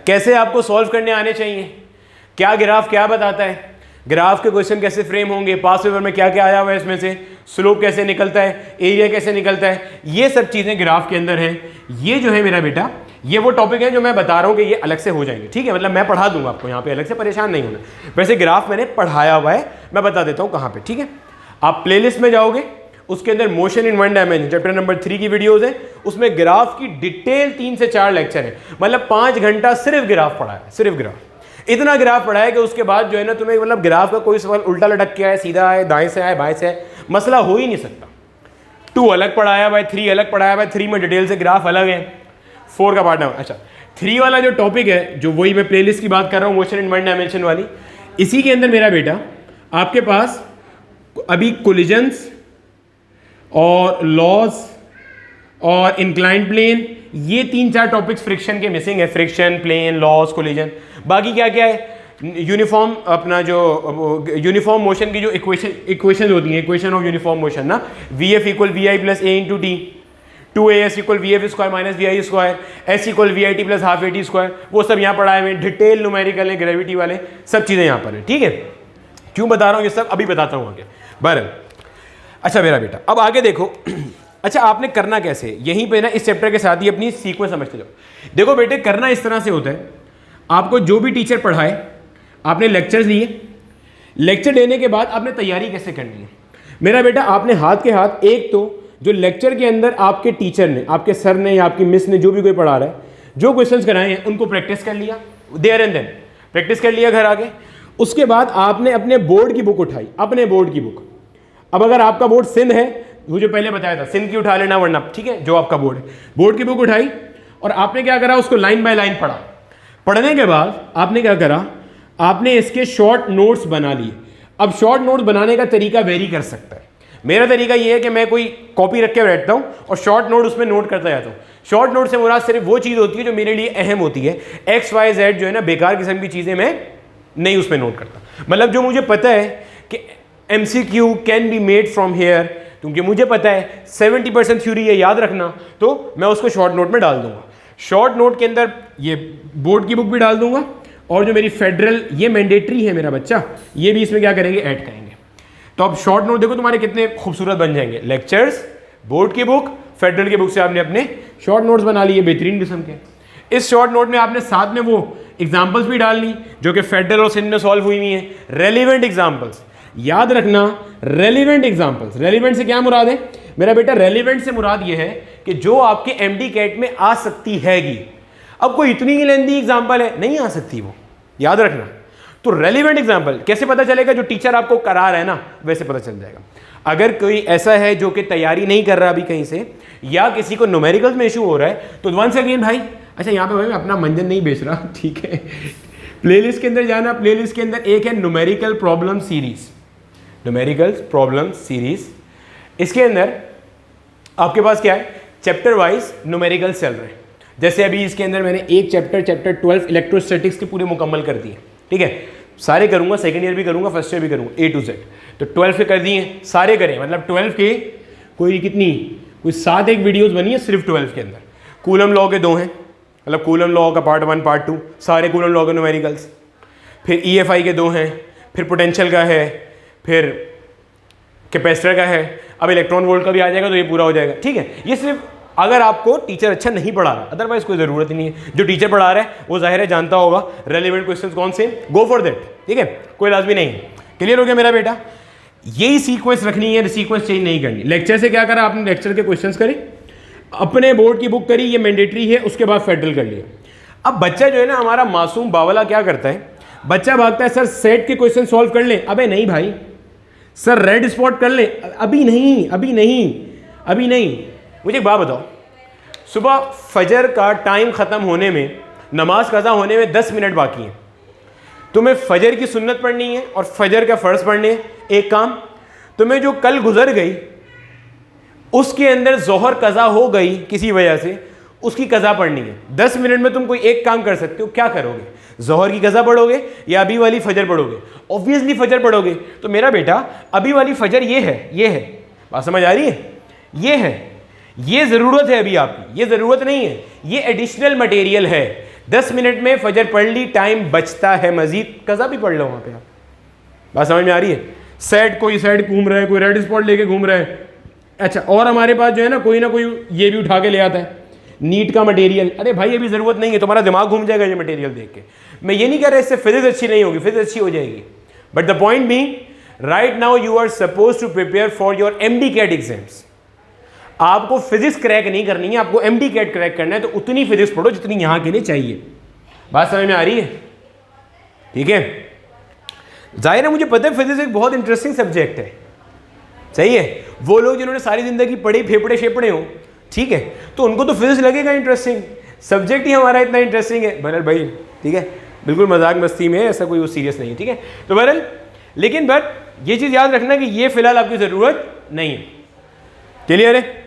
कैसे आपको सॉल्व करने आने चाहिए, क्या ग्राफ क्या बताता है, ग्राफ के क्वेश्चन कैसे फ्रेम होंगे, पास पेपर में क्या क्या आया हुआ है, इसमें से स्लोप कैसे निकलता है, एरिया कैसे निकलता है, ये सब चीज़ें ग्राफ के अंदर हैं। ये जो है मेरा बेटा, ये वो टॉपिक है जो मैं बता रहा हूँ कि ये अलग से हो जाएंगे, ठीक है, मतलब मैं पढ़ा दूंगा आपको यहाँ पे, अलग से परेशान नहीं होना। वैसे ग्राफ मैंने पढ़ाया हुआ है, मैं बता देता हूँ कहाँ पे, ठीक है। आप प्लेलिस्ट में जाओगे, उसके अंदर motion in 1 dimension chapter number 3 की वीडियोस है, उसमें ग्राफ की डिटेल 3 से 4 लेक्चर है, मतलब 5 घंटा सिर्फ ग्राफ पढ़ा है, सिर्फ ग्राफ। इतना ग्राफ पढ़ा है कि उसके बाद जो है ना तुम्हें मतलब ग्राफ का कोई सवाल उल्टा लटक के आए, सीधा आए, दाएं से आए, बाएं से आए, मसला हो ही नहीं सकता। 2 अलग पढ़ाया हुआ है, 3 अलग पढ़ाया हुआ है, 3 में डिटेल से ग्राफ अलग है, 4 का पार्ट है। अच्छा 3 वाला जो टॉपिक है, जो वही मैं प्लेलिस्ट की बात कर रहा हूँ, मोशन इन 1 डायमेंशन वाली, इसी के अंदर मेरा बेटा आपके पास अभी कोलिजन्स और लॉज और इंक्लाइंड प्लेन, ये 3-4 टॉपिक्स फ्रिक्शन के मिसिंग है, फ्रिक्शन, प्लेन, लॉज, कोलिजन। बाकी क्या क्या है, यूनिफॉर्म, अपना जो यूनिफॉर्म मोशन की जो इक्वेशन होती हैं, इक्वेशन ऑफ यूनिफॉर्म मोशन ना, V F equal V I plus A into T, 2as equal V F square minus V I square, S equal V I T plus half A T square, वो सब यहाँ पढ़ाए हुए हैं, detail numerical है, gravity वाले सब चीज़ें यहाँ पर है, ठीक है। क्यों बता रहा हूँ ये सब, अभी बताता हूँ आगे। बहरहाल अच्छा मेरा बेटा, अब आगे देखो। अच्छा आपने करना कैसे, यहीं पे ना इस चैप्टर के साथ ही अपनी सीक्वेंस समझते जाओ। देखो बेटे, करना इस तरह से होता है, आपको जो भी टीचर पढ़ाए, आपने लेक्चर्स लिए, लेक्चर देने के बाद आपने तैयारी कैसे करनी है मेरा बेटा, आपने हाथ के हाथ एक तो जो लेक्चर के अंदर आपके टीचर ने, आपके सर ने या आपकी मिस ने, जो भी कोई पढ़ा रहा है, जो क्वेश्चंस कराए हैं उनको प्रैक्टिस कर लिया, देयर एंड देन प्रैक्टिस कर लिया घर आके। उसके बाद आपने अपने बोर्ड की बुक उठाई, अपने बोर्ड की बुक। अब अगर आपका बोर्ड सिंध है, मुझे पहले बताया था सिंध की उठा लेना, वरना ठीक है जो आपका बोर्ड है, बोर्ड की बुक उठाई और आपने क्या करा, उसको लाइन बाय लाइन पढ़ा। पढ़ने के बाद आपने क्या करा, आपने इसके शॉर्ट नोट्स बना लिए। अब शॉर्ट नोट्स बनाने का तरीका वेरी कर सकता है। मेरा तरीका ये है कि मैं कोई कॉपी रख के बैठता हूँ और शॉर्ट नोट उसमें नोट करता जाता हूँ। शॉर्ट नोट से मुराद सिर्फ वो चीज़ होती है जो मेरे लिए अहम होती है। एक्स वाई जेड जो है ना, बेकार किस्म की चीज़ें मैं नहीं उसमें नोट करता। मतलब जो मुझे पता है कि MCQ can be made from here, क्योंकि मुझे पता है 70% थ्योरी है, याद रखना, तो मैं उसको शॉर्ट नोट में डाल दूंगा। शॉर्ट नोट के अंदर ये बोर्ड की बुक भी डाल दूंगा और जो मेरी फेडरल, ये मैंडेटरी है मेरा बच्चा, ये भी इसमें क्या करेंगे, ऐड करेंगे। तो अब शॉर्ट नोट देखो तुम्हारे कितने खूबसूरत बन जाएंगे। लेक्चर्स, बोर्ड की बुक, फेडरल की बुक से आपने अपने शॉर्ट नोट्स बना लिए बेहतरीन किस्म के। इस शॉर्ट नोट में आपने साथ में वो एग्जाम्पल्स भी डाल ली जो कि फेडरल और सिंध में सॉल्व हुई हुई हैं, रेलिवेंट एग्जाम्पल्स। याद रखना, रेलिवेंट एग्जाम्पल्स। रेलिवेंट से क्या मुराद है मेरा बेटा, रेलिवेंट से मुराद ये है कि जो आपके MD कैट में आ सकती हैगी। अब कोई इतनी ही लेंदी एग्जाम्पल है, नहीं आ सकती वो, याद रखना। तो रेलिवेंट एग्जाम्पल कैसे पता चलेगा, जो टीचर आपको करा रहा है ना वैसे पता चल जाएगा। अगर कोई ऐसा है जो कि तैयारी नहीं कर रहा अभी कहीं से, या किसी को न्यूमेरिकल्स में इशू हो रहा है, तो वंस अगेन भाई, अच्छा यहाँ पे भाई मैं अपना मंजन नहीं बेच रहा, ठीक है, प्लेलिस्ट के अंदर जाना। प्लेलिस्ट के अंदर एक है numerical problem series, numerical problem series. इसके अंदर आपके पास क्या है, चैप्टर वाइज न्यूमेरिकल चल रहे हैं। जैसे अभी इसके अंदर मैंने एक चैप्टर 12 इलेक्ट्रोस्टैटिक्स के पूरे मुकम्मल कर दिए, ठीक है, सारे करूंगा, सेकंड ईयर भी करूंगा, फर्स्ट ईयर भी करूंगा, A to Z। तो 12 के कर दिए, सारे करें, मतलब 12 के कोई 7 वीडियोस बनी है सिर्फ 12 के अंदर। कूलम लॉ के 2 हैं, मतलब कूलम लॉ का पार्ट 1 पार्ट 2, सारे कूलम लॉ के न्यूमेरिकल्स। फिर EFI के 2 हैं, फिर पोटेंशियल का है, फिर कैपेसिटर का है। अब इलेक्ट्रॉन वोल्ट का भी आ जाएगा तो ये पूरा हो जाएगा, ठीक है। ये सिर्फ अगर आपको टीचर अच्छा नहीं पढ़ा रहा, अदरवाइज कोई ज़रूरत ही नहीं है। जो टीचर पढ़ा रहा है वो जाहिर है जानता होगा रेलिवेंट क्वेश्चंस कौन से, गो फॉर दैट, ठीक है, कोई लाजमी नहीं है। क्लियर हो गया मेरा बेटा, यही सीक्वेंस रखनी है, सीक्वेंस चेंज नहीं करनी। लेक्चर से क्या करा आपने, लेक्चर के क्वेश्चंस करे, अपने बोर्ड की बुक करी, ये मैंडेटरी है, उसके बाद फेडरल कर लिया। अब बच्चा जो है ना हमारा मासूम बावला क्या करता है, बच्चा भागता है सर सेट के क्वेश्चन सॉल्व कर ले। अबे नहीं भाई, सर रेड स्पॉट कर ले, अभी नहीं, अभी नहीं, अभी नहीं। मुझे एक बात बताओ, सुबह फजर का टाइम ख़त्म होने में, नमाज कज़ा होने में 10 मिनट बाकी हैं, तुम्हें फजर की सुन्नत पढ़नी है और फजर का फ़र्ज पढ़ने हैं। एक काम, तुम्हें जो कल गुजर गई उसके अंदर जोहर कज़ा हो गई किसी वजह से, उसकी कज़ा पढ़नी है। 10 मिनट में तुम कोई एक काम कर सकते हो, क्या करोगे, जोहर की कज़ा पढ़ोगे या अभी वाली फजर पढ़ोगे? ऑब्वियसली फजर पढ़ोगे। तो मेरा बेटा अभी वाली फजर ये है, ये है, बात समझ आ रही है, ये है, ये ज़रूरत है अभी आपकी, ये ज़रूरत नहीं है, ये एडिशनल मटेरियल है। 10 मिनट में फजर पढ़ ली, टाइम बचता है, मजीद कज़ा भी पढ़ लो वहाँ पे आप। बात समझ में आ रही है? सैड, कोई सैड घूम रहा है, कोई रेड स्पॉट लेके घूम रहा है। अच्छा, और हमारे पास जो है ना कोई ये भी उठा के ले आता है नीट का मटेरियल। अरे भाई अभी ज़रूरत नहीं है, तुम्हारा दिमाग घूम जाएगा ये मटेरियल देख के। मैं ये नहीं कह रहा इससे फिजिक्स अच्छी नहीं होगी, फिजिक्स अच्छी हो जाएगी, but the point being right now you are suppose to prepare for your MD CAT exams. आपको फिजिक्स क्रैक नहीं करनी है, आपको MD कैट क्रैक करना है, तो उतनी फिजिक्स पढ़ो जितनी यहाँ के लिए चाहिए। बात समझ में आ रही है? ठीक है, जाहिर है मुझे पता है फिजिक्स एक बहुत इंटरेस्टिंग सब्जेक्ट है, सही है। वो लोग जिन्होंने सारी जिंदगी पढ़ी फेफड़े शेपड़े हो, ठीक है, तो उनको तो फिजिक्स लगेगा इंटरेस्टिंग, सब्जेक्ट ही हमारा इतना इंटरेस्टिंग है। बहरहाल भाई ठीक है, बिल्कुल मजाक मस्ती में, ऐसा कोई वो सीरियस नहीं है, ठीक है। तो बहरहाल लेकिन बट ये चीज़ याद रखना कि ये फिलहाल आपकी ज़रूरत नहीं है। क्लियर है?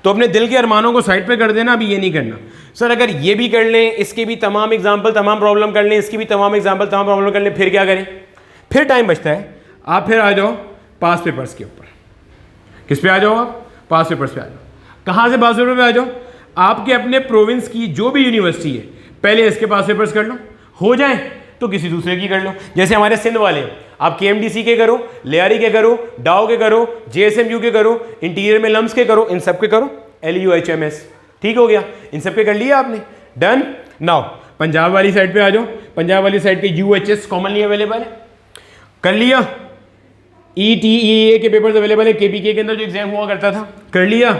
तो अपने दिल के अरमानों को साइड पे कर देना, अभी ये नहीं करना। सर अगर ये भी कर लें, इसके भी तमाम एग्जाम्पल तमाम प्रॉब्लम कर लें, इसकी भी तमाम एग्जाम्पल तमाम प्रॉब्लम कर लें, फिर क्या करें? फिर टाइम बचता है, आप फिर आ जाओ पास पेपर्स के ऊपर। किस पे आ जाओ आप? पास पेपर्स पे आ जाओ। कहाँ से पास पेपर पे आ जाओ? आपके अपने प्रोविंस की जो भी यूनिवर्सिटी है, पहले इसके पास पेपर्स कर लो, हो जाए तो किसी दूसरे की कर लो। जैसे हमारे सिंध वाले, आप KMDC के करो, लियारी के करो, डाओ के करो, JSMU के करो, इंटीरियर में लम्स के करो, इन सब के करो, LUHMS, ठीक हो गया, इन सब के कर लिया आपने, डन। नाउ पंजाब वाली साइड पे आ जाओ, पंजाब वाली साइड पे UHS कॉमनली अवेलेबल है, कर लिया। ETEA के पेपर्स अवेलेबल है, KPK के अंदर जो एग्जाम हुआ करता था, कर लिया।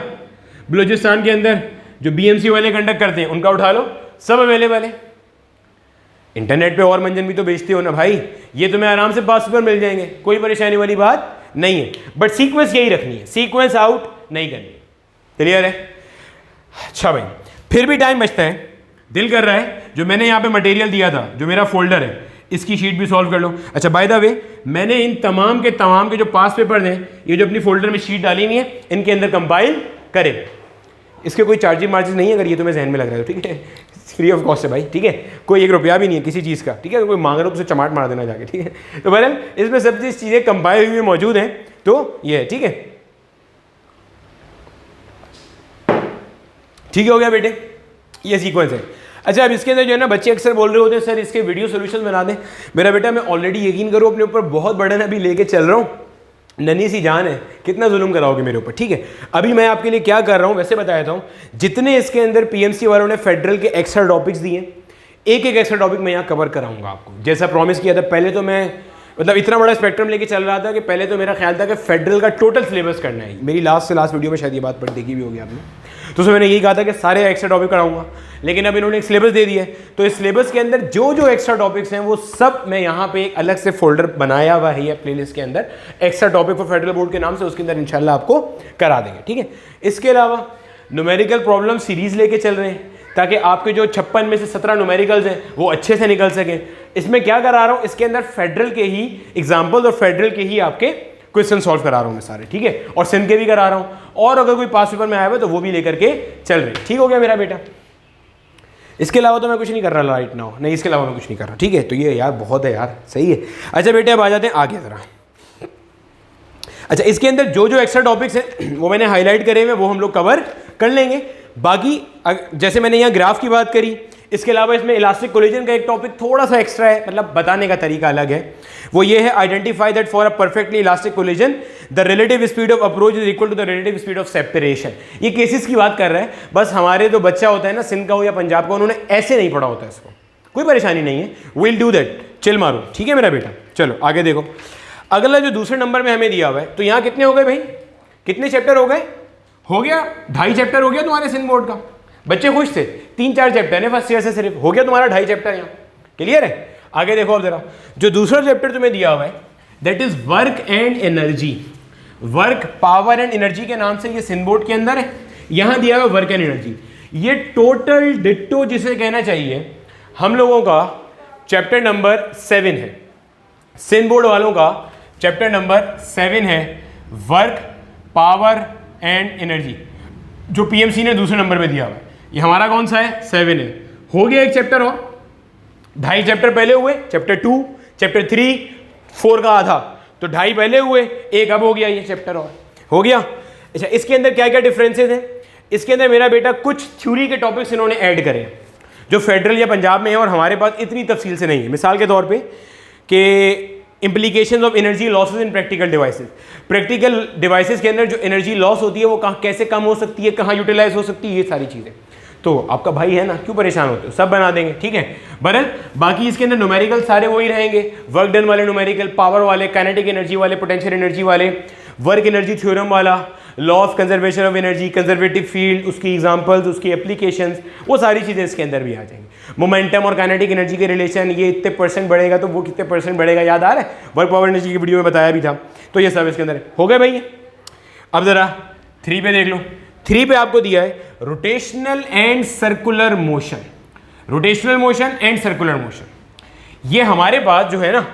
बलूचिस्तान के अंदर जो BMC वाले कंडक्ट करते हैं उनका उठा लो, सब अवेलेबल है। इंटरनेट पे और मंजन भी तो बेचते हो ना भाई, ये तुम्हें आराम से 5 पर मिल जाएंगे, कोई परेशानी वाली बात नहीं है। बट सीक्वेंस यही रखनी है, सीक्वेंस आउट नहीं करनी। क्लियर है? अच्छा भाई, फिर भी टाइम बचता है, दिल कर रहा है जो मैंने यहाँ पे मटेरियल दिया था, जो मेरा फोल्डर है, इसकी शीट भी सॉल्व कर लो। अच्छा बाय द वे, मैंने इन तमाम के जो पास पेपर हैं, ये जो अपनी फोल्डर में शीट डाली हुई है, इनके अंदर कंपाइल करें। इसके कोई चार्जेस मार्जिन नहीं है, अगर ये तुम्हें जहन में लग रहा है, ठीक है, फ्री ऑफ कॉस्ट है भाई, ठीक है, कोई 1 रुपया भी नहीं है किसी चीज़ का, ठीक है, कोई मांग रहा हो तो उसे चमाट मार देना जाके, ठीक है। तो बहरहाल इसमें सब चीज़ें कंपाइल हुई मौजूद हैं, तो ये है, ठीक है, ठीक हो गया बेटे, ये सीक्वेंस है। अच्छा, अब इसके अंदर जो है ना, बच्चे अक्सर बोल रहे होते हैं सर इसके वीडियो सोल्यूशन बना दें। मेरा बेटा, मैं ऑलरेडी यकीन करो अपने ऊपर बहुत बर्डन अभी लेके चल रहा हूँ, नन्ही सी जान है, कितना जुल्म कराओगे मेरे ऊपर, ठीक है। अभी मैं आपके लिए क्या कर रहा हूँ वैसे बता देता हूँ। जितने इसके अंदर पीएमसी वालों ने फेडरल के एक्स्ट्रा टॉपिक्स दिए, एक एक एक्स्ट्रा टॉपिक मैं यहाँ कवर कराऊंगा आपको, जैसा प्रॉमिस किया था। पहले तो मैं मतलब इतना बड़ा स्पेक्ट्रम लेके चल रहा था कि पहले तो मेरा ख्याल था कि फेडरल का टोटल सिलेबस करना है। मेरी लास्ट से लास्ट वीडियो में शायद ये बात पढ़ देखी भी होगी आपने, तो उसमें मैंने यही कहा था कि सारे एक्स्ट्रा टॉपिक कराऊंगा, लेकिन अब इन्होंने एक सिलेबस दे दिया है, तो इस सिलेबस के अंदर जो जो एक्स्ट्रा टॉपिक्स हैं वो सब मैं यहाँ पे एक अलग से फोल्डर बनाया हुआ है प्लेलिस्ट के अंदर, extra topic for federal board के नाम से, उसके अंदर इंशाल्लाह आपको करा देंगे, ठीक है। इसके अलावा न्यूमेरिकल प्रॉब्लम सीरीज लेके चल रहे हैं, ताकि आपके जो 56 में से 17 न्यूमेरिकल्स हैं वो अच्छे से निकल सकें। इसमें क्या करा रहा हूँ, इसके अंदर फेडरल के ही एग्जाम्पल और फेडरल के ही आपके क्वेश्चन सॉल्व करा रहा हूँ मैं सारे, ठीक है, और सिंध के भी करा रहा हूँ, और अगर कोई पास पेपर में आया हुआ तो वो भी लेकर के चल रहे। ठीक हो गया मेरा बेटा? इसके अलावा तो मैं कुछ नहीं कर रहा राइट नाउ, नहीं इसके अलावा मैं कुछ नहीं कर रहा, ठीक है। तो ये यार बहुत है यार, सही है। अच्छा बेटे, अब आ जाते हैं आगे ज़रा। अच्छा, इसके अंदर जो जो एक्स्ट्रा टॉपिक्स हैं वो मैंने हाईलाइट करे हुए, वो हम लोग कवर कर लेंगे। बाकी जैसे मैंने यहाँ ग्राफ की बात करी, इसके अलावा इसमें इलास्टिक कोलिजन का एक टॉपिक थोड़ा सा एक्स्ट्रा है, मतलब बताने का तरीका अलग है। वो ये है, identify that for a perfectly elastic collision the relative speed of approach is equal to the relative speed of separation. ये केसेस की बात कर रहा है। बस हमारे जो बच्चा होता है ना, सिंध का हो या पंजाब का, उन्होंने ऐसे नहीं पढ़ा होता इसको, कोई परेशानी नहीं है, विल डू दैट, चिल मारो, ठीक है मेरा बेटा। चलो आगे देखो, अगला जो दूसरे नंबर में हमें दिया हुआ है, तो यहाँ कितने हो गए भाई, कितने चैप्टर हो गए? हो गया 2.5 चैप्टर हो गया तुम्हारे सिंध बोर्ड का। बच्चे खुश थे, 3-4 चैप्टर है फर्स्ट ईयर से, सिर्फ हो गया तुम्हारा 2.5 चैप्टर यहाँ। क्लियर है? आगे देखो अब जरा, जो दूसरा चैप्टर तुम्हें दिया हुआ है that is work and energy, work power and energy के नाम से ये सिंध बोर्ड के अंदर है। यहाँ दिया हुआ वर्क एंड एनर्जी, ये टोटल डिट्टो जिसे कहना चाहिए हम लोगों का चैप्टर नंबर 7 है, सिंध बोर्ड वालों का चैप्टर नंबर 7 है, वर्क पावर एंड एनर्जी, जो पीएमसी ने दूसरे नंबर पे दिया हुआ है। ये हमारा कौन सा है? 7 है। हो गया एक चैप्टर और, 2.5 चैप्टर पहले हुए, चैप्टर 2, चैप्टर 3, 4 का आधा, तो 2.5 पहले हुए, एक अब हो गया, ये चैप्टर और हो गया। अच्छा, इसके अंदर क्या क्या डिफरेंसेस हैं? इसके अंदर मेरा बेटा कुछ थ्योरी के टॉपिक्स इन्होंने ऐड करे जो फेडरल या पंजाब में है और हमारे पास इतनी तफसील से नहीं है। मिसाल के तौर पे कि implications of energy losses in practical devices, practical devices के अंदर जो एनर्जी लॉस होती है वो कहाँ कैसे कम हो सकती है, कहाँ यूटिलाइज हो सकती है, ये सारी चीज़ें। तो आपका भाई है ना, क्यों परेशान होते हो, सब बना देंगे, ठीक है। बरल बाकी इसके अंदर न्यूमेरिकल सारे वही रहेंगे, वर्क डन वाले न्यूमेरिकल, पावर वाले, काइनेटिक एनर्जी वाले, पोटेंशियल एनर्जी वाले, वर्क एनर्जी थ्योरम वाला, law of conservation of energy, conservative field, उसकी एग्जांपल्स, उसकी एप्लीकेशंस, वो सारी चीज़ें इसके अंदर भी आ जाएंगी। मोमेंटम और काइनेटिक एनर्जी के रिलेशन, ये इतने परसेंट बढ़ेगा तो वो कितने परसेंट बढ़ेगा, याद आ रहा है? वर्क पावर एनर्जी की वीडियो में बताया भी था। तो ये सब इसके अंदर हो गए भाई। अब ज़रा 3 पे देख लो। 3 पे आपको दिया है rotational and circular motion, rotational motion and circular motion. ये हमारे पास जो है ना,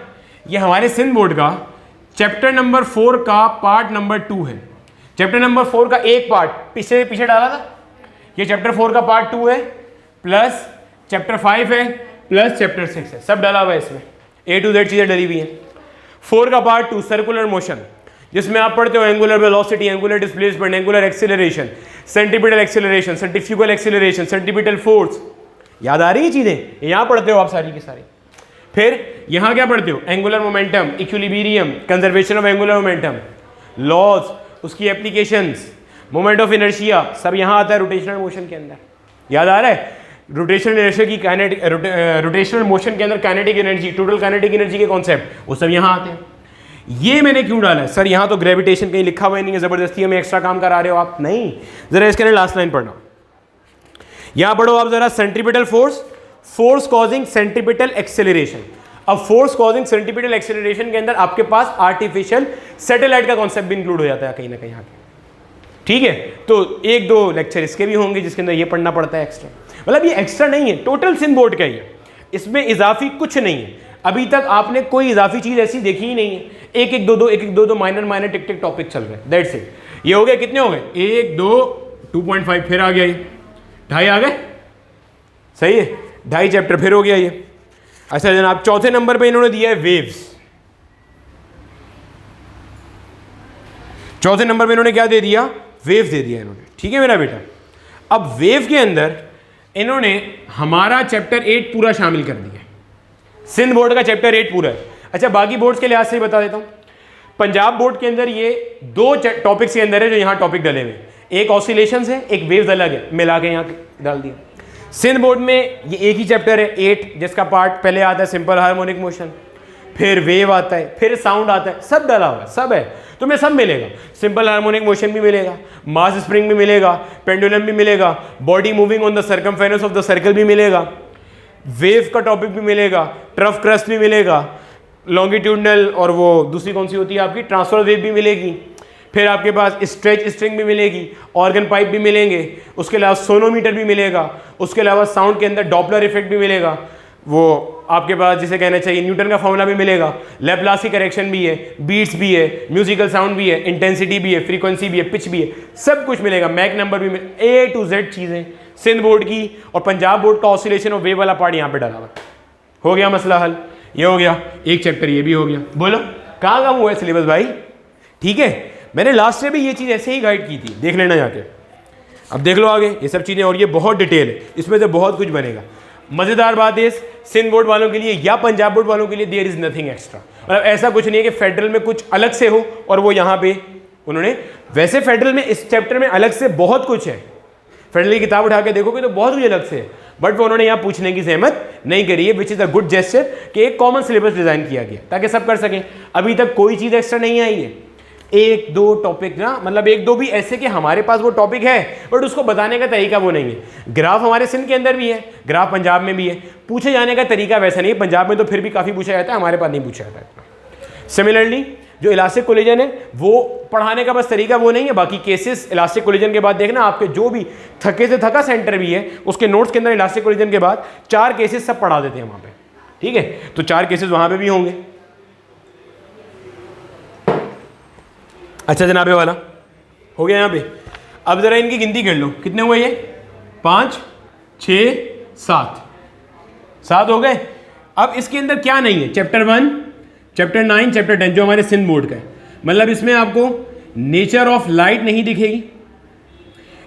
ये हमारे सिंध बोर्ड का चैप्टर नंबर 4 का पार्ट नंबर 2 है। चैप्टर नंबर 4 का एक पार्ट पीछे डाला था, ये चैप्टर 4 का पार्ट 2 है, प्लस चैप्टर 5 है, प्लस चैप्टर 6 है, सब डाला हुआ है इसमें, A to Z चीज़ें डली हुई हैं। 4 का पार्ट 2 सर्कुलर मोशन, जिसमें आप पढ़ते हो angular velocity, angular displacement, angular acceleration, centripetal acceleration, centrifugal acceleration, centripetal force, याद आ रही है चीज़ें? यहाँ पढ़ते हो आप सारी की सारी। फिर यहाँ क्या पढ़ते हो? Angular momentum, equilibrium, conservation of angular momentum, laws, उसकी एप्लीकेशंस, मोमेंट ऑफ इनर्शिया, सब यहाँ आता है रोटेशनल मोशन के अंदर। याद आ रहा है? रोटेशनल इनर्शिया की काइनेटिक, रोटेशनल मोशन के अंदर kinetic energy, total kinetic energy के कॉन्सेप्ट, वो सब यहाँ आते हैं। ये मैंने क्यों डाला है? सर यहाँ तो ग्रेविटेशन कहीं लिखा हुआ नहीं है, जबरदस्ती हमें एक्स्ट्रा काम करा रहे हो आप। नहीं, जरा इसके अंदर लास्ट लाइन पढ़ना, यहाँ पढ़ो आप जरा, centripetal force force causing centripetal acceleration. अब फोर्स कॉजिंग सेंट्रीपिटल एक्सेलरेशन के अंदर आपके पास आर्टिफिशियल सैटेलाइट का कॉन्सेप्ट भी इंक्लूड हो जाता है कहीं ना कहीं आगे। ठीक है, तो एक दो लेक्चर इसके भी होंगे जिसके अंदर ये पढ़ना पड़ता है एक्स्ट्रा। मतलब ये एक्स्ट्रा नहीं है, टोटल सिंध बोर्ड का ही है, इसमें इजाफी कुछ नहीं है। अभी तक आपने कोई इजाफी चीज ऐसी देखी ही नहीं है। एक एक दो दो माइनर टिक टिक टॉपिक चल रहे हैं, दैट्स इट। ये हो गए, कितने हो गए, 1 2 2.5, फिर आ गया ये 2.5 आ गए, सही है, 2.5 चैप्टर फिर हो गया ये। अच्छा जनाब, चौथे नंबर पे इन्होंने दिया है वेव्स। चौथे नंबर पे इन्होंने क्या दे दिया, वेव दे दिया इन्होंने। ठीक है मेरा बेटा, अब वेव के अंदर इन्होंने हमारा चैप्टर 8 पूरा शामिल कर दिया। सिंध बोर्ड का चैप्टर 8 पूरा है। अच्छा बाकी बोर्ड्स के लिहाज से ही बता देता हूं, पंजाब बोर्ड के अंदर ये 2 टॉपिक्स के अंदर है जो यहां टॉपिक डले हुए, एक ऑसिलेशंस है, एक वेव्स अलग है, मिला के यहां डाल दिया। सिंध बोर्ड में ये एक ही चैप्टर है 8, जिसका पार्ट पहले आता है सिंपल हार्मोनिक मोशन, फिर वेव आता है, फिर साउंड आता है, सब डाला हुआ है, सब है, तुम्हें सब मिलेगा। सिंपल हार्मोनिक मोशन भी मिलेगा, मास स्प्रिंग भी मिलेगा, पेंडुलम भी मिलेगा, body moving on the circumference of the circle भी मिलेगा, वेव का टॉपिक भी मिलेगा, ट्रफ क्रस्ट भी मिलेगा, लॉन्गिट्यूडनल और वो दूसरी कौन सी होती है आपकी ट्रांसफर वेव भी मिलेगी, फिर आपके पास स्ट्रेच स्ट्रिंग भी मिलेगी, ऑर्गन पाइप भी मिलेंगे, उसके अलावा सोनोमीटर भी मिलेगा, उसके अलावा साउंड के अंदर डॉपलर इफेक्ट भी मिलेगा, वो आपके पास जिसे कहना चाहिए न्यूटन का फॉर्मूला भी मिलेगा, लैप्लास की करेक्शन भी है, बीट्स भी है, म्यूजिकल साउंड भी है, इंटेंसिटी भी है, फ्रीक्वेंसी भी है, पिच भी है, सब कुछ मिलेगा, मैक नंबर भी A to Z चीज़ें सिंध बोर्ड की। और पंजाब बोर्ड का ऑसिलेशन और वेव वाला पार्ट यहाँ पे डाला हुआ। हो गया मसला हल, ये हो गया एक चैप्टर, ये भी हो गया। बोलो कहाँ कहाँ हुआ है सिलेबस भाई? ठीक है, मैंने लास्ट में भी ये चीज़ ऐसे ही गाइड की थी, देख लेना जाके। अब देख लो आगे ये सब चीज़ें, और ये बहुत डिटेल है, इसमें से बहुत कुछ बनेगा। मज़ेदार बात है सिंध बोर्ड वालों के लिए या पंजाब बोर्ड वालों के लिए, देयर इज़ नथिंग एक्स्ट्रा। मतलब ऐसा कुछ नहीं है कि फेडरल में कुछ अलग से हो और वो यहाँ पे उन्होंने, वैसे फेडरल में इस चैप्टर में अलग से बहुत कुछ है, फेडरल की किताब उठा के देखोगे तो बहुत कुछ अलग से है, बट वो उन्होंने यहाँ पूछने की जहमत नहीं करी है, which is a good gesture कि एक कॉमन सिलेबस डिज़ाइन किया गया ताकि सब कर सकें। अभी तक कोई चीज़ एक्स्ट्रा नहीं आई है, 1 2 टॉपिक ना, मतलब 1 2 भी ऐसे कि हमारे पास वो टॉपिक है बट उसको बताने का तरीका वो नहीं है। ग्राफ हमारे सिंध के अंदर भी है, ग्राफ पंजाब में भी है, पूछे जाने का तरीका वैसा नहीं है। पंजाब में तो फिर भी काफ़ी पूछा जाता है, हमारे पास नहीं पूछा जाता है। सिमिलरली जो इलास्टिक कोलिजन है वो पढ़ाने का बस तरीका वो नहीं है, बाकी केसेस इलास्टिक कोलिजन के बाद देखना आपके जो भी थके से थका सेंटर भी है उसके नोट्स के अंदर इलास्टिक कोलिजन के बाद 4 केसेस सब पढ़ा देते हैं वहाँ पे। ठीक है, तो 4 केसेस वहाँ पे भी होंगे। अच्छा जनाबे वाला हो गया यहाँ पे। अब जरा इनकी गिनती कर लो, कितने हुए ये? 5 6 7 हो गए। अब इसके अंदर क्या नहीं है? चैप्टर 1 चैप्टर 9 चैप्टर 10 जो हमारे सिंध बोर्ड का है, मतलब इसमें आपको नेचर ऑफ लाइट नहीं दिखेगी,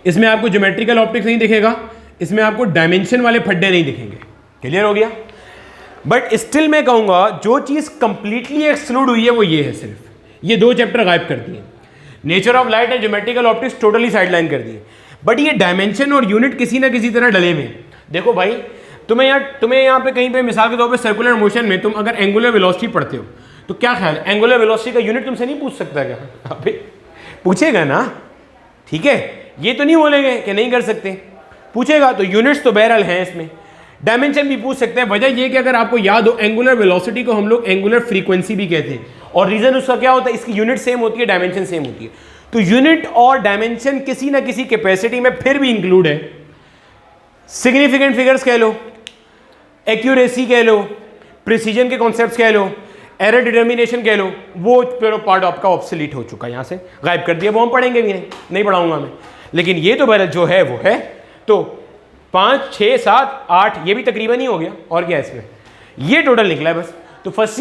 इसमें आपको ज्योमेट्रिकल ऑप्टिक्स नहीं दिखेगा, इसमें आपको डायमेंशन वाले फड्डे नहीं दिखेंगे। क्लियर हो गया? बट स्टिल मैं कहूँगा जो चीज़ कंप्लीटली एक्सक्लूड हुई है वो ये है, सिर्फ ये 2 चैप्टर गायब कर दिए, nature of light and geometrical optics totally sideline कर दिए, बट ये डायमेंशन और यूनिट किसी ना किसी तरह डले हुए हैं। देखो भाई तुम्हें यहाँ पे कहीं पे मिसाल के तौर पे सर्कुलर मोशन में तुम अगर एंगुलर वेलोसिटी पढ़ते हो तो क्या ख्याल है, एंगुलर वेलोसिटी का यूनिट तुमसे नहीं पूछ सकता क्या? अबे पूछेगा ना, ठीक है, ये तो नहीं बोलेंगे कि नहीं कर सकते, पूछेगा। तो यूनिट्स तो बहरहाल हैं इसमें, डायमेंशन भी पूछ सकते हैं। वजह यह कि अगर आपको याद हो एंगुलर वेलोसिटी को हम लोग एंगुलर फ्रीक्वेंसी भी कहते हैं, और रीजन उसका क्या होता है, इसकी यूनिट सेम होती है, डायमेंशन सेम होती है। तो यूनिट और डायमेंशन किसी ना किसी कैपेसिटी में फिर भी इंक्लूड है। सिग्निफिकेंट फिगर्स कह लो, एक्यूरेसी कह लो, प्रिसीजन के कॉन्सेप्ट्स कह लो, एरर डिटर्मिनेशन कह लो, वो पूरा पार्ट आपका ऑब्सोलीट हो चुका है, यहाँ से गायब कर दिया, वो हम पढ़ेंगे भी नहीं पढ़ाऊंगा मैं। लेकिन ये तो बहरहाल जो है वो है। तो 5 6 7 8 ये भी तकरीबन ही हो गया, और क्या है इसमें, ये टोटल निकला है बस। तो फर्स्ट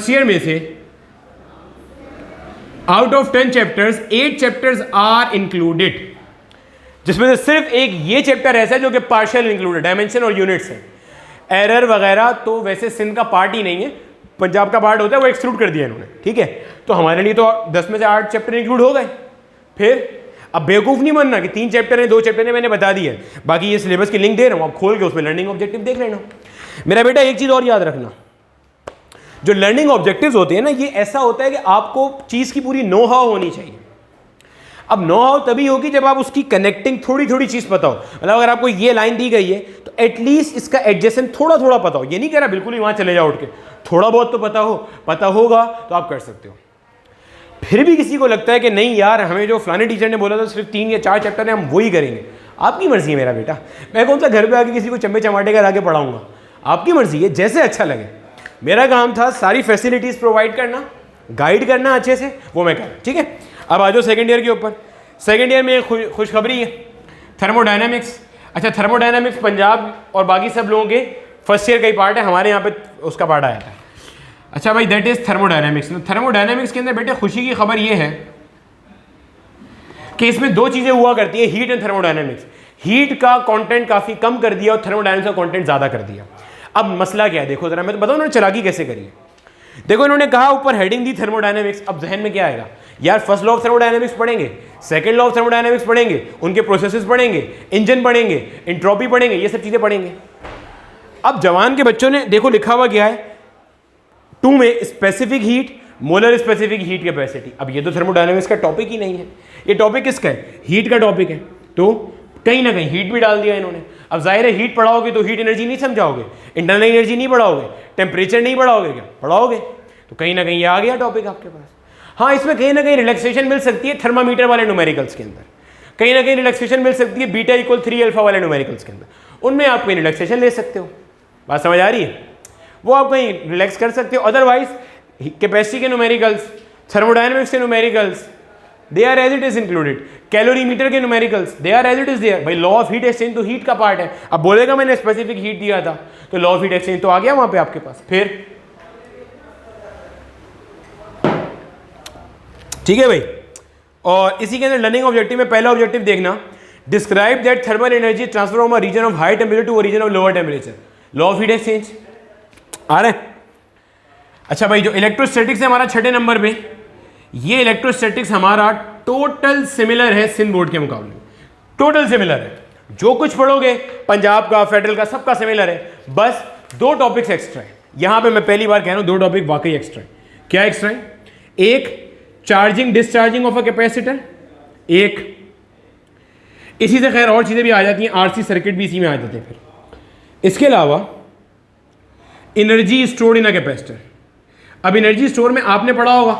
ईयर में से out of 10 chapters 8 chapters are included, जिसमें से सिर्फ एक ये चैप्टर ऐसा है जो कि पार्शियल इंक्लूडेड, डायमेंशन और यूनिट्स है। एरर वगैरह तो वैसे सिंध का पार्ट ही नहीं है, पंजाब का पार्ट होता है, वो एक्सक्लूड कर दिया इन्होंने। ठीक है, तो हमारे लिए तो 10 में से 8 चैप्टर इंक्लूड हो गए। फिर अब बेवकूफ़ नहीं बनना कि 3 चैप्टर है 2 चैप्टर है, मैंने बता दिया, बाकी ये सिलेबस की लिंक दे रहा हूँ, आप खोल के उसमें लर्निंग ऑब्जेक्टिव देख लेना। मेरा बेटा एक चीज़ और याद रखना, जो लर्निंग ऑब्जेक्टिव्स होते हैं ना, ये ऐसा होता है कि आपको चीज़ की पूरी नो हाउ होनी चाहिए। अब नो हाउ तभी होगी जब आप उसकी कनेक्टिंग थोड़ी थोड़ी चीज़ पता हो। मतलब अगर आपको ये लाइन दी गई है तो एटलीस्ट इसका एडजेसेंट थोड़ा थोड़ा पता हो। ये नहीं कह रहा बिल्कुल ही वहाँ चले जाओ उठ के, थोड़ा बहुत तो पता होगा तो आप कर सकते हो। फिर भी किसी को लगता है कि नहीं यार, हमें जो फलाने टीचर ने बोला था सिर्फ 3 या 4 चैप्टर है, हम वही करेंगे। आपकी मर्जी है मेरा बेटा, मैं कौन सा घर पे आके किसी को चम्बे चमाटे कर आके पढ़ाऊंगा। आपकी मर्जी है, जैसे अच्छा लगे। मेरा काम था सारी फैसिलिटीज़ प्रोवाइड करना, गाइड करना अच्छे से, वो मैं कर। ठीक है, अब आ जाओ सेकेंड ईयर के ऊपर। सेकेंड ईयर में खुशखबरी है, थर्मोडायनामिक्स। अच्छा, थर्मोडायनामिक्स पंजाब और बाकी सब लोगों के फर्स्ट ईयर का ही पार्ट है, हमारे यहाँ पे उसका पार्ट आया था। अच्छा भाई, दैट इज थर्मोडायनामिक्स। थर्मोडायनामिक्स के अंदर बेटे खुशी की खबर ये है कि इसमें 2 चीज़ें हुआ करती है, हीट एंड थर्मोडायनामिक्स। हीट का कंटेंट काफ़ी कम कर दिया और थर्मोडायनामिक्स का कंटेंट ज़्यादा कर दिया। अब मसला क्या है देखो ज़रा, मैं तो बताऊँ उन्होंने चालाकी कैसे करी है। देखो इन्होंने कहा ऊपर हेडिंग दी थर्मोडायनामिक्स, अब जहन में क्या आएगा यार, फर्स्ट लॉ ऑफ थर्मोडायनामिक्स पढ़ेंगे, सेकंड लॉ ऑफ थर्मोडायनामिक्स पढ़ेंगे, उनके प्रोसेसेस पढ़ेंगे, इंजन पढ़ेंगे, एंट्रोपी पढ़ेंगे, ये सब चीज़ें पढ़ेंगे। अब जवान के बच्चों ने देखो लिखा हुआ क्या है 2 में, specific heat, molar specific heat capacity. अब ये तो थर्मोडायनामिक्स का टॉपिक ही नहीं है, ये टॉपिक किसका है, हीट का टॉपिक है, तो कहीं ना कहीं हीट भी डाल दिया इन्होंने। अब जाहिर है हीट पढ़ाओगे तो हीट एनर्जी नहीं समझाओगे, इंटरनल एनर्जी नहीं पढ़ाओगे, टेम्परेचर नहीं पढ़ाओगे, क्या पढ़ाओगे, तो कहीं ना कहीं ये आ गया टॉपिक आपके पास। हाँ, इसमें कहीं ना कहीं रिलैक्सेशन मिल सकती है थर्मामीटर वाले न्यूमेरिकल्स के अंदर, कहीं ना कहीं रिलैक्सेशन मिल सकती है बीटा इक्वल 3 अल्फा वाले न्यूमेरिकल्स के अंदर, उनमें आप कहीं रिलैक्सेशन ले सकते हो। बात समझ आ रही है, वो आप कहीं रिलैक्स कर सकते हो। अदरवाइज कैपेसिटी के न्यूमेरिकल्स, थर्मोडायनामिक्स के numericals, they are as it is included. Calorimeter के numericals, they are as it is there. भाई लॉ ऑफ हीट एक्सचेंज तो हीट का पार्ट है। अब बोलेगा मैंने स्पेसिफिक हीट दिया था तो लॉ ऑफ हीट एक्सचेंज तो आ गया वहां पे आपके पास। फिर ठीक है भाई, और इसी के अंदर लर्निंग ऑब्जेक्टिव में पहला ऑब्जेक्टिव देखना, describe that thermal energy transfer from a region of high temperature to a region of lower temperature. Law of heat exchange आ रहा है। अच्छा भाई, जो इलेक्ट्रोस्टैटिक्स है हमारा 6 नंबर पे, ये इलेक्ट्रोस्टैटिक्स हमारा टोटल सिमिलर है सिंध बोर्ड के मुकाबले, टोटल सिमिलर है। जो कुछ पढ़ोगे पंजाब का, फेडरल का, सबका सिमिलर है, बस 2 टॉपिक्स एक्स्ट्रा है। यहां पे मैं पहली बार कह रहा हूं 2 टॉपिक वाकई एक्स्ट्रा है। क्या एक्स्ट्रा है? एक charging discharging of a capacitor, एक इसी से खैर और चीजें भी आ जाती हैं, आरसी सर्किट भी इसी में आ जाते हैं। फिर इसके अलावा energy stored in a capacitor. अब एनर्जी स्टोर में आपने पढ़ा होगा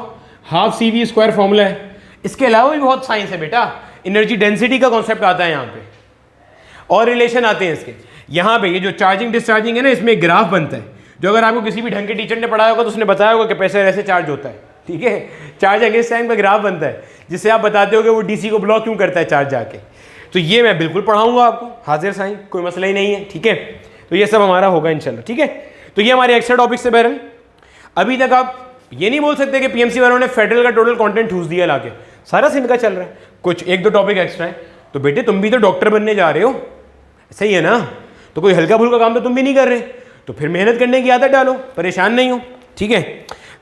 हाफ CV² फॉर्मूला है। इसके अलावा भी बहुत साइंस है बेटा, एनर्जी डेंसिटी का कॉन्सेप्ट आता है यहाँ पे, और रिलेशन आते हैं इसके। यहाँ पे ये जो चार्जिंग डिस्चार्जिंग है ना, इसमें एक ग्राफ बनता है, जो अगर आपको किसी भी ढंग के टीचर ने पढ़ाया होगा तो उसने बताया होगा कैपेसिटर ऐसे चार्ज होता है। ठीक है, चार्ज अगेंस्ट टाइम का ग्राफ बनता है, जिससे आप बताते हो कि वो DC को ब्लॉक क्यों करता है चार्ज जाके। तो ये मैं बिल्कुल पढ़ाऊंगा आपको, हाजिर साईं, कोई मसला ही नहीं है। ठीक है, तो ये सब हमारा होगा इंशाल्लाह। ठीक है, तो ये हमारे एक्स्ट्रा टॉपिक से बहरहाल अभी तक आप ये नहीं बोल सकते कि PMC वालों ने फेडरल का टोटल कंटेंट ठूस दिया लाके, सारा सिंध का चल रहा है, कुछ 1-2 टॉपिक एक्स्ट्रा है। तो बेटे तुम भी तो डॉक्टर बनने जा रहे हो, सही है ना, तो कोई हल्का फुल्का काम तो तुम भी नहीं कर रहे, तो फिर मेहनत करने की आदत डालो, परेशान नहीं हो। ठीक है,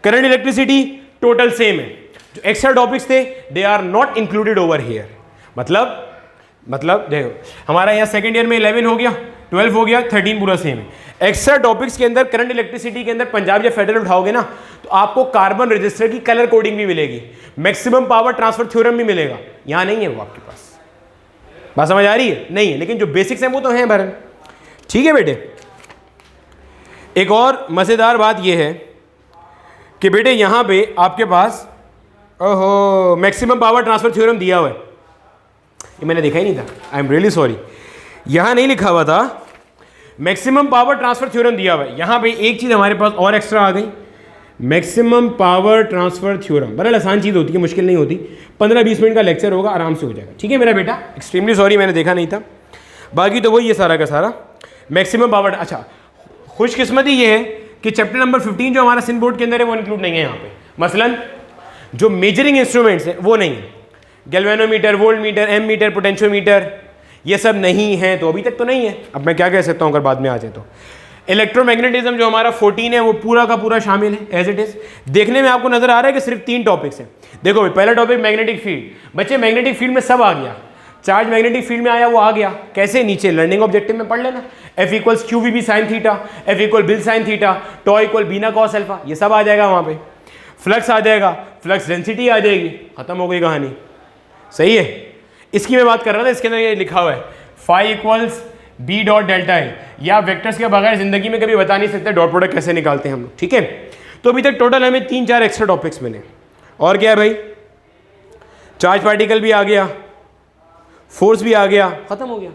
करंट इलेक्ट्रिसिटी टोटल सेम है, जो एक्स्ट्रा टॉपिक्स थे they are not included over here. मतलब देखो हमारा यहाँ सेकेंड ईयर में 11 हो गया, 12 हो गया, 13 पूरा सेम है। एक्स्ट्रा टॉपिक्स के अंदर करंट इलेक्ट्रिसिटी के अंदर पंजाब या फेडरल उठाओगे ना, तो आपको कार्बन रजिस्टर की कलर कोडिंग भी मिलेगी, मैक्सिमम पावर ट्रांसफर थ्योरम भी मिलेगा। यहाँ नहीं है वो आपके पास, बात समझ आ रही है? नहीं है, लेकिन जो बेसिक्स हैं वो तो हैं भरन। ठीक है बेटे, एक और मज़ेदार बात यह है कि बेटे यहाँ पे आपके पास ओहो मैक्सिमम पावर ट्रांसफर थ्योरम दिया हुआ है, ये मैंने देखा ही नहीं था, आई एम रियली सॉरी, यहाँ नहीं लिखा हुआ था, मैक्सिमम पावर ट्रांसफर थ्योरम दिया हुआ है। यहाँ पे एक चीज़ हमारे पास और एक्स्ट्रा आ गई, मैक्सिमम पावर ट्रांसफर थ्योरम। बड़ा आसान चीज़ होती है, मुश्किल नहीं होती, 15-20 मिनट का लेक्चर होगा, आराम से हो जाएगा। ठीक है मेरा बेटा, एक्सट्रीमली सॉरी मैंने देखा नहीं था, बाकी तो वही है सारा का सारा मैक्सिमम पावर। अच्छा, खुशकिस्मती ये है कि चैप्टर नंबर 15 जो हमारा सिंध बोर्ड के अंदर है वो इंक्लूड नहीं है यहाँ पे। मसलन जो मेजरिंग इंस्ट्रूमेंट्स हैं वो नहीं है, galvanometer, voltmeter, ammeter, potentiometer, ये सब नहीं है, तो अभी तक तो नहीं है। अब मैं क्या कह सकता हूँ अगर बाद में आ जाए तो। इलेक्ट्रोमैग्नेटिज्म जो हमारा 14 है वो पूरा का पूरा शामिल है एज इट इज। देखने में आपको नजर आ रहा है कि सिर्फ 3 टॉपिक्स हैं। देखो भाई, पहला टॉपिक मैग्नेटिक फील्ड, बच्चे मैग्नेटिक फील्ड में सब आ गया, चार्ज मैग्नेटिक फील्ड में आया वो आ गया, कैसे? नीचे लर्निंग ऑब्जेक्टिव में पढ़ लेना, F = QVB sin theta, F = BIL sine theta, tau = BINA cos alpha, ये सब आ जाएगा वहाँ पे। फ्लक्स आ जाएगा, फ्लक्स डेंसिटी आ जाएगी, खत्म हो गई कहानी। सही है, इसकी मैं बात कर रहा था, इसके अंदर ये लिखा हुआ है phi equals B dot delta है, या वेक्टर्स के बगैर जिंदगी में कभी बता नहीं सकते डॉट प्रोडक्ट कैसे निकालते हैं हम लोग, ठीक है। तो अभी तक टोटल हमें 3-4 एक्स्ट्रा टॉपिक्स मिले, और क्या है भाई, चार्ज पार्टिकल भी आ गया, फोर्स भी आ गया, खत्म हो गया।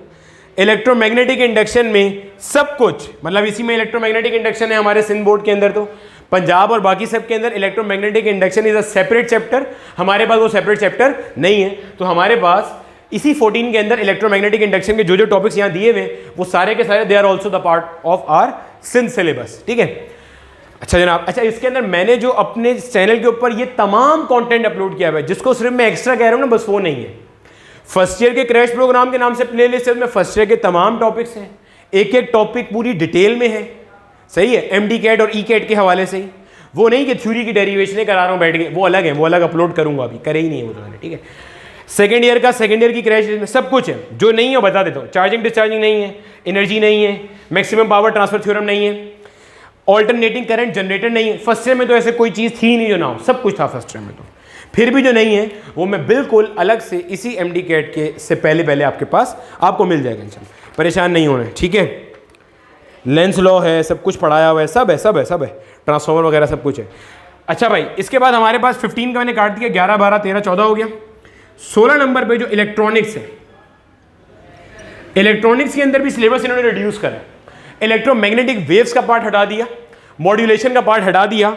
इलेक्ट्रोमैग्नेटिक इंडक्शन में सब कुछ, मतलब इसी में इलेक्ट्रोमैग्नेटिक इंडक्शन है हमारे सिंध बोर्ड के अंदर, तो पंजाब और बाकी सब के अंदर electromagnetic induction is a separate chapter, हमारे पास वो सेपरेट चैप्टर नहीं है। तो हमारे पास इसी 14 के अंदर इलेक्ट्रोमैग्नेटिक इंडक्शन के जो टॉपिक्स यहाँ दिए हुए वो सारे के सारे they are also the part of our Sindh syllabus, ठीक है। अच्छा जनाब, अच्छा इसके अंदर मैंने जो अपने चैनल के ऊपर ये तमाम कंटेंट अपलोड किया हुआ है, जिसको सिर्फ मैं एक्स्ट्रा कह रहा हूँ ना, बस वो नहीं है। फर्स्ट ईयर के क्रैश प्रोग्राम के नाम से प्लेलिस्ट है, में फर्स्ट ईयर के तमाम टॉपिक्स हैं, एक एक टॉपिक पूरी डिटेल में है, सही है, एमडी कैट और ई कैट के हवाले से ही, वो नहीं कि थ्योरी की डेरिवेशन करा रहा हूँ बैठ के, वो अलग है, वो अलग अपलोड करूंगा, अभी करे ही नहीं है वो तो मैंने, ठीक है। सेकेंड ईयर का सेकेंड ईयर की क्रैश में सब कुछ है, जो नहीं है बता देता हूँ। चार्जिंग डिस्चार्जिंग नहीं है, एनर्जी नहीं है, मैक्सिमम पावर ट्रांसफर थ्योरम नहीं है, ऑल्टरनेटिंग करंट जनरेटर नहीं है। फर्स्ट ईयर में तो ऐसे कोई चीज़ थी नहीं जो ना हो, सब कुछ था फर्स्ट ईयर में। तो फिर भी जो नहीं है वो मैं बिल्कुल अलग से इसी एमडी कैट के से पहले आपके पास आपको मिल जाएगा, परेशान नहीं होना है, ठीक है। लेंस लॉ है, सब कुछ पढ़ाया हुआ है, सब है, ट्रांसफॉर्मर वगैरह सब कुछ है। अच्छा भाई, इसके बाद हमारे पास 15 का मैंने काट दिया, 11, 12, 13, 14 हो गया। 16 नंबर पे जो इलेक्ट्रॉनिक्स है, इलेक्ट्रॉनिक्स के अंदर भी सिलेबस इन्होंने रिड्यूस करा। इलेक्ट्रोमैग्नेटिक वेव्स का पार्ट हटा दिया, मॉड्यूलेशन का पार्ट हटा दिया,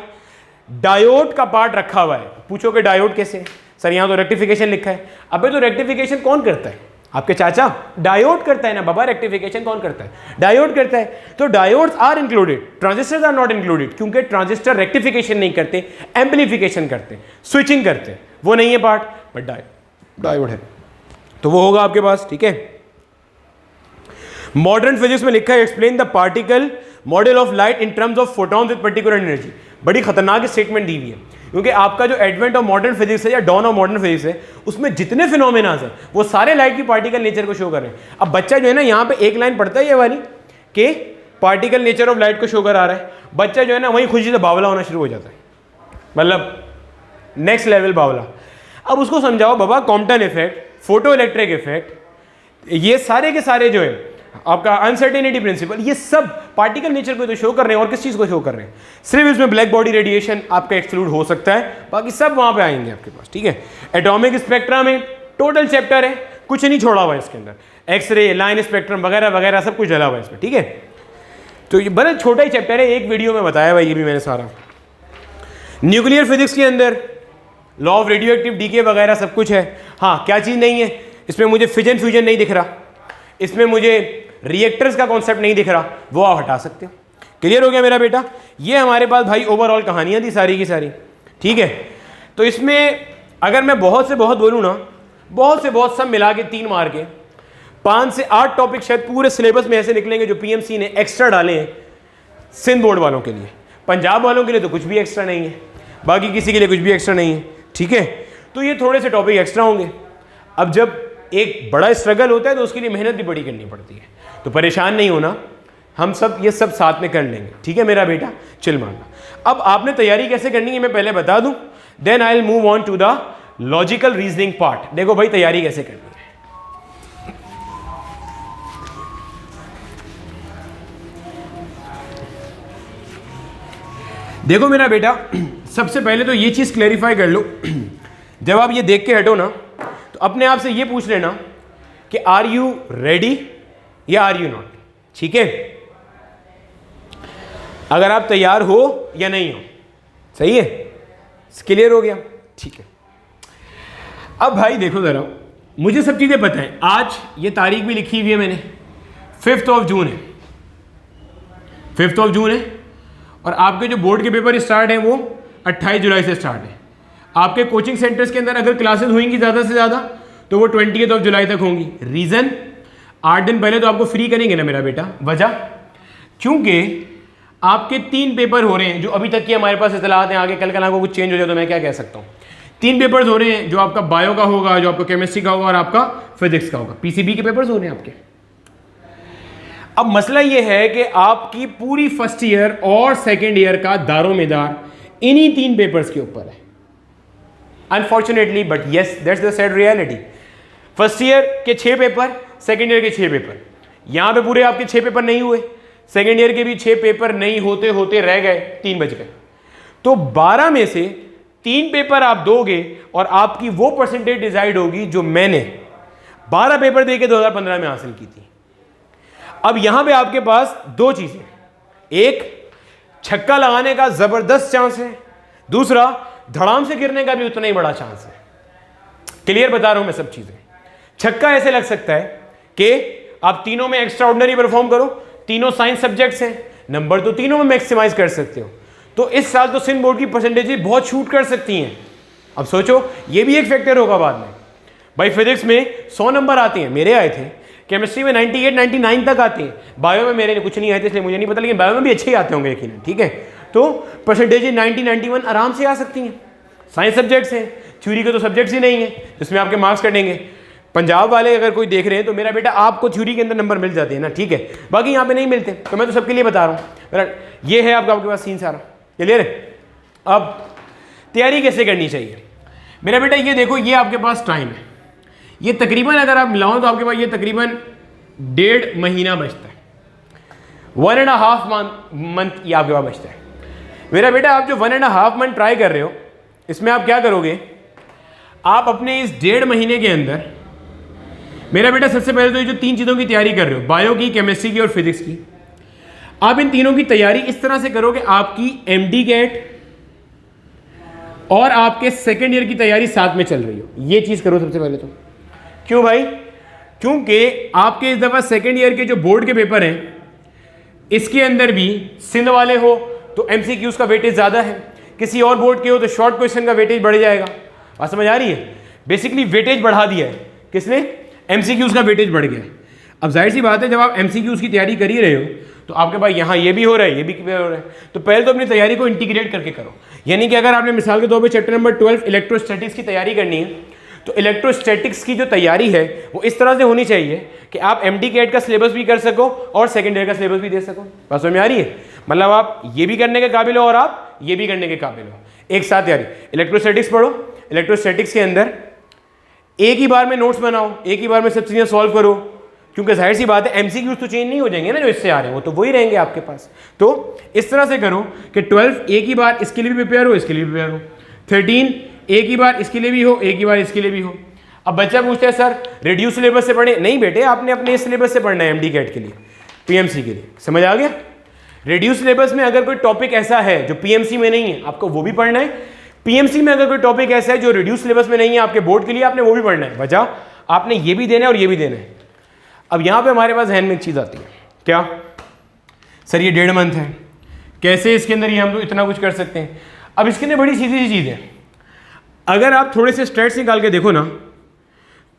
डायोड का पार्ट रखा हुआ है। पूछोगे डायोड कैसे, सर यहाँ तो रेक्टिफिकेशन लिखा है। अबे तो रेक्टिफिकेशन कौन करता है, आपके चाचा? डायोड करता है ना बाबा, रेक्टिफिकेशन कौन करता है? डायोड करता है। तो diodes are included, transistors are not included, क्योंकि ट्रांजिस्टर रेक्टिफिकेशन नहीं करते, एम्पलीफिकेशन करते, स्विचिंग करते, वो नहीं है पार्ट, बट डायोड है, तो वो होगा आपके पास, ठीक है। मॉडर्न फिजिक्स में लिखा है explain the particle model of light in terms of photons with particular energy. बड़ी खतरनाक स्टेटमेंट दी हुई है, क्योंकि आपका जो एडवेंट ऑफ मॉडर्न फिजिक्स है या डॉन ऑफ मॉडर्न फिजिक्स है, उसमें जितने फिनोमेनास हैं वो सारे लाइट की पार्टिकल नेचर को शो कर रहे हैं। अब बच्चा जो है ना यहाँ पे एक लाइन पढ़ता है ये वाली कि पार्टिकल नेचर ऑफ लाइट को शो कर आ रहा है, बच्चा जो है ना वहीं खुशी से बावला होना शुरू हो जाता है, मतलब नेक्स्ट लेवल बावला। अब उसको समझाओ बाबा, Compton effect, photo electric effect, ये सारे के सारे जो है आपका अनसर्टेनिटी प्रिंसिपल, ये सब पार्टिकल नेचर को तो शो कर रहे हैं, और किस चीज़ को शो कर रहे हैं? सिर्फ इसमें ब्लैक बॉडी रेडिएशन आपका एक्सक्लूड हो सकता है, बाकी सब वहाँ पे आएंगे आपके पास, ठीक है। एटॉमिक स्पेक्ट्रा में टोटल चैप्टर है, कुछ नहीं छोड़ा हुआ है इसके अंदर, एक्सरे, लाइन स्पेक्ट्रम वगैरह वगैरह सब कुछ डला हुआ है इसमें, ठीक है। तो ये बड़ा छोटा ही चैप्टर है, एक वीडियो में बताया हुआ ये भी मैंने सारा। न्यूक्लियर फिजिक्स के अंदर law of radioactive decay वगैरह सब कुछ है। हाँ, क्या चीज़ नहीं है इसमें? मुझे फिजन फ्यूजन नहीं दिख रहा, इसमें मुझे रिएक्टर्स का कॉन्सेप्ट नहीं दिख रहा, वो आप हटा सकते हो। क्लियर हो गया मेरा बेटा? ये हमारे पास भाई ओवरऑल कहानियाँ थी सारी की सारी, ठीक है। तो इसमें अगर मैं बहुत से बहुत बोलूँ ना, बहुत से बहुत सब मिला के 3 मार के 5 से 8 टॉपिक शायद पूरे सिलेबस में ऐसे निकलेंगे जो पीएमसी ने एक्स्ट्रा डाले हैं सिंध बोर्ड वालों के लिए। पंजाब वालों के लिए तो कुछ भी एक्स्ट्रा नहीं है, बाकी किसी के लिए कुछ भी एक्स्ट्रा नहीं है, ठीक है। तो ये थोड़े से टॉपिक एक्स्ट्रा होंगे। अब जब एक बड़ा स्ट्रगल होता है तो उसके लिए मेहनत भी बड़ी करनी पड़ती है, तो परेशान नहीं होना, हम सब ये सब साथ में कर लेंगे, ठीक है मेरा बेटा, चिल मारना। अब आपने तैयारी कैसे करनी है मैं पहले बता दूं, then I will move on to the logical reasoning part. देखो भाई तैयारी कैसे करनी है। देखो मेरा बेटा, सबसे पहले तो ये चीज क्लैरिफाई कर लो, जब आप ये देख के हटो ना तो अपने आप से ये पूछ लेना कि आर यू रेडी या आर यू नॉट, ठीक है। अगर आप तैयार हो या नहीं हो, सही है, क्लियर हो गया, ठीक है। अब भाई देखो जरा, मुझे सब चीजें पता है, आज ये तारीख भी लिखी हुई है मैंने, 5 जून है, 5 जून है, और आपके जो बोर्ड के पेपर स्टार्ट हैं वो 28 जुलाई से स्टार्ट है। आपके कोचिंग सेंटर्स के अंदर अगर क्लासेस होंगी ज़्यादा से ज़्यादा तो वो 20 जुलाई तक होंगी। रीज़न, 8 दिन पहले तो आपको फ्री करेंगे ना मेरा बेटा। वजह, क्योंकि आपके 3 पेपर हो रहे हैं जो अभी तक की हमारे पास इतलात हैं, आगे कल को कुछ चेंज हो जाए तो मैं क्या कह सकता हूँ। 3 पेपर्स हो रहे हैं, जो आपका बायो का होगा, जो आपका केमिस्ट्री का होगा और आपका फिजिक्स का होगा। पीसीबी के पेपर्स हो रहे हैं आपके। अब मसला ये है कि आपकी पूरी फर्स्ट ईयर और सेकेंड ईयर का दारोमदार इन्हीं 3 पेपर्स के ऊपर है। Unfortunately, but yes that's the sad reality. First year के 6 पेपर, सेकेंड ईयर के 6 पेपर, यहाँ पे पूरे आपके 6 पेपर नहीं हुए, सेकेंड ईयर के भी 6 पेपर नहीं होते होते रह गए, 3 बच गए। तो 12 में से 3 पेपर आप दोगे और आपकी वो परसेंटेज डिसाइड होगी जो मैंने 12 पेपर देके 2015 में हासिल की थी। अब यहां पे आपके पास 2 चीजें, एक छक्का लगाने का जबरदस्त चांस है, दूसरा धड़ाम से गिरने का भी उतना ही बड़ा चांस है। क्लियर बता रहा हूं मैं सब चीजें। छक्का ऐसे लग सकता है कि आप तीनों में एक्स्ट्रा ऑर्डिनरी परफॉर्म करो, तीनों साइंस सब्जेक्ट्स हैं, नंबर तो तीनों में मैक्सिमाइज कर सकते हो, तो इस साल तो सिंध बोर्ड की परसेंटेज बहुत शूट कर सकती हैं। अब सोचो ये भी एक फैक्टर होगा बाद में। भाई फिजिक्स में 100 नंबर आते हैं, मेरे आए थे, केमिस्ट्री में 98 99 तक आते हैं, बायो में मेरे कुछ नहीं आए थे इसलिए मुझे नहीं पता, लेकिन बायो में भी अच्छे ही आते होंगे यकीनन, ठीक है। तो परसेंटेज 90 91 आराम से आ सकती हैं। साइंस सब्जेक्ट्स हैं, थ्योरी के तो सब्जेक्ट्स ही नहीं है जिसमें आपके मार्क्स कटेंगे। पंजाब वाले अगर कोई देख रहे हैं तो मेरा बेटा आपको थ्योरी के अंदर नंबर मिल जाते हैं ना, ठीक है, बाकी यहाँ पे नहीं मिलते, तो मैं तो सबके लिए बता रहा हूँ। ये है आपके पास सीन सारा, क्लियर है। अब तैयारी कैसे करनी चाहिए मेरा बेटा, ये देखो, ये आपके पास टाइम है, ये तकरीबन अगर आप मिलाओ तो आपके पास ये तकरीबन 1.5 महीना बचता है, 1.5 मंथ ये आपके पास बचता है। मेरा बेटा आप जो 1.5 मंथ ट्राई कर रहे हो, इसमें आप क्या करोगे, आप अपने इस 1.5 महीने के अंदर मेरा बेटा सबसे पहले तो ये जो 3 चीज़ों की तैयारी कर रहे हो, बायो की, केमिस्ट्री की और फिजिक्स की, आप इन तीनों की तैयारी इस तरह से करो कि आपकी एमडी कैट और आपके सेकेंड ईयर की तैयारी साथ में चल रही हो। ये चीज़ करो सबसे पहले तो। क्यों भाई? क्योंकि आपके इस दफ़ा सेकेंड ईयर के जो बोर्ड के पेपर हैं, इसके अंदर भी सिंध वाले हो तो एमसीक्यूज का वेटेज ज़्यादा है, किसी और बोर्ड के हो तो शॉर्ट क्वेश्चन का वेटेज बढ़ जाएगा। बात समझ आ रही है? बेसिकली वेटेज बढ़ा दिया है किसने? एमसीक्यूज का वेटेज बढ़ गया है। अब जाहिर सी बात है, जब आप एमसीक्यूज की तैयारी कर ही रहे हो तो आपके पास यहाँ ये भी हो रहा है, ये भी हो रहा है, तो पहले तो अपनी तैयारी को इंटीग्रेट करके करो। यानी कि अगर आपने मिसाल के तौर पे चैप्टर नंबर 12 इलेक्ट्रोस्टैटिक्स की तैयारी करनी है, तो इलेक्ट्रोस्टैटिक्स की जो तैयारी है वो इस तरह से होनी चाहिए कि आप एमडी कैट का सिलेबस भी कर सको और सेकेंड ईयर का सिलेबस भी दे सको। बात समझ में आ रही है? मतलब आप ये भी करने के काबिल हो और आप ये भी करने के काबिल हो, एक साथ तैयारी। इलेक्ट्रोस्टैटिक्स पढ़ो, इलेक्ट्रोस्टैटिक्स के अंदर एक ही बार में नोट्स बनाओ, एक ही बार में सब चीज़ें सॉल्व करो, क्योंकि जाहिर सी बात है एमसीक्यूज तो चेंज नहीं हो जाएंगे ना, जो इससे आ रहे हैं वो तो वही रहेंगे आपके पास। तो इस तरह से करो कि 12 एक ही बार इसके लिए भी प्रिपेयर हो, इसके लिए भी प्रिपेयर हो, 13 एक ही बार इसके लिए भी हो, एक ही बार इसके लिए भी हो। अब बच्चा पूछता है सर रिड्यूस सिलेबस से पढ़े? नहीं बेटे, आपने अपने सिलेबस से पढ़ना है एमडी कैट के लिए, पीएमसी के लिए। समझ आ गया? रिड्यूस सिलेबस में अगर कोई टॉपिक ऐसा है जो पीएमसी में नहीं है, आपको वो भी पढ़ना है। पीएमसी में अगर कोई टॉपिक ऐसा है जो रिड्यूस सिलेबस में नहीं है आपके बोर्ड के लिए, आपने वो भी पढ़ना है। वजह आपने ये भी देना है और ये भी देना है। अब यहाँ पे हमारे पास हैंड में एक चीज़ आती है, क्या सर ये 1.5 मंथ है, कैसे इसके अंदर ये हम लोग इतना कुछ कर सकते हैं? अब इसके अंदर बड़ी सीधी सी चीज़ है, अगर आप थोड़े से स्टेट्स निकाल के देखो ना,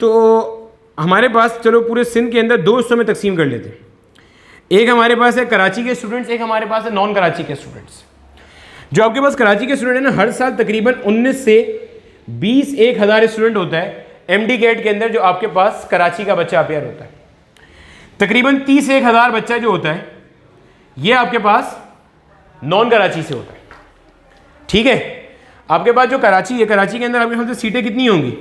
तो हमारे पास चलो पूरे सिंध के अंदर 2 हिस्सों में तकसीम कर लेते हैं। एक हमारे पास है कराची के स्टूडेंट्स, एक हमारे पास है नॉन कराची के स्टूडेंट्स। जो आपके पास कराची के स्टूडेंट है ना, हर साल तकरीबन 19 से 20 1,000 स्टूडेंट होता है एमडी कैट के अंदर जो आपके पास कराची का बच्चा अपेयर होता है। तकरीबन 30 से 1,000 बच्चा जो होता है ये आपके पास नॉन कराची से होता है, ठीक है। आपके पास जो कराची है, कराची के अंदर आपके ख्याल से सीटें कितनी होंगी?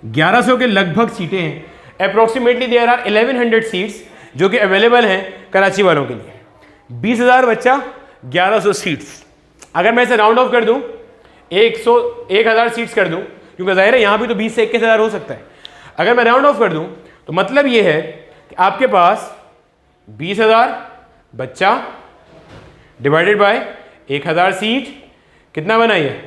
1100 के लगभग सीटें हैं। अप्रॉक्सीमेटली देयर आर 1100 सीट्स जो कि अवेलेबल हैं कराची वालों के लिए। 20,000 बच्चा, 1100 सीट्स। अगर मैं इसे राउंड ऑफ कर दूं, 1,000 सीट्स कर दूं, क्योंकि जाहिर है यहाँ भी तो 20 से 21,000 हो सकता है। अगर मैं राउंड ऑफ कर दूं तो मतलब ये है कि आपके पास 20,000 बच्चा डिवाइडेड बाय 1,000 सीट कितना बना? ये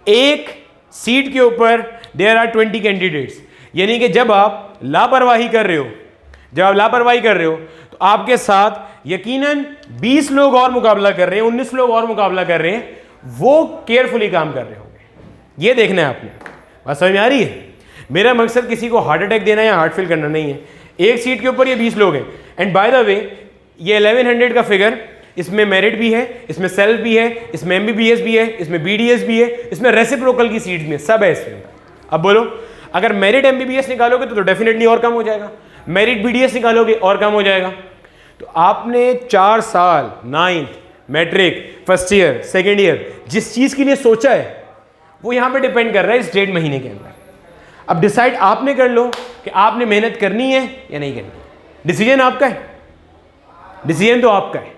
एक सीट के ऊपर देयर आर 20 कैंडिडेट्स। यानी कि जब आप लापरवाही कर रहे हो, तो आपके साथ यकीनन 20 लोग और मुकाबला कर रहे हैं, 19 लोग और मुकाबला कर रहे हैं, वो केयरफुली काम कर रहे होंगे। ये देखना है आपने। बात समझ में आ रही है? मेरा मकसद किसी को हार्ट अटैक देना या हार्ट फेल करना नहीं है। एक सीट के ऊपर ये 20 लोग हैं। एंड बाय द वे ये 1100 का फिगर, इसमें मेरिट भी है, इसमें सेल्फ भी है, इसमें एमबीबीएस भी है, इसमें बीडीएस भी है, इसमें रेसिप्रोकल की सीट्स में सब है इसमें। अब बोलो, अगर मेरिट एमबीबीएस निकालोगे तो डेफिनेटली और कम हो जाएगा, मेरिट बीडीएस निकालोगे और कम हो जाएगा। तो आपने 4 साल 9th matric, first year, second year जिस चीज़ के लिए सोचा है वो यहाँ पे डिपेंड कर रहा है इस 1.5 महीने के अंदर। अब डिसाइड आपने कर लो कि आपने मेहनत करनी है या नहीं करनी। डिसीजन आपका है, डिसीजन तो आपका है।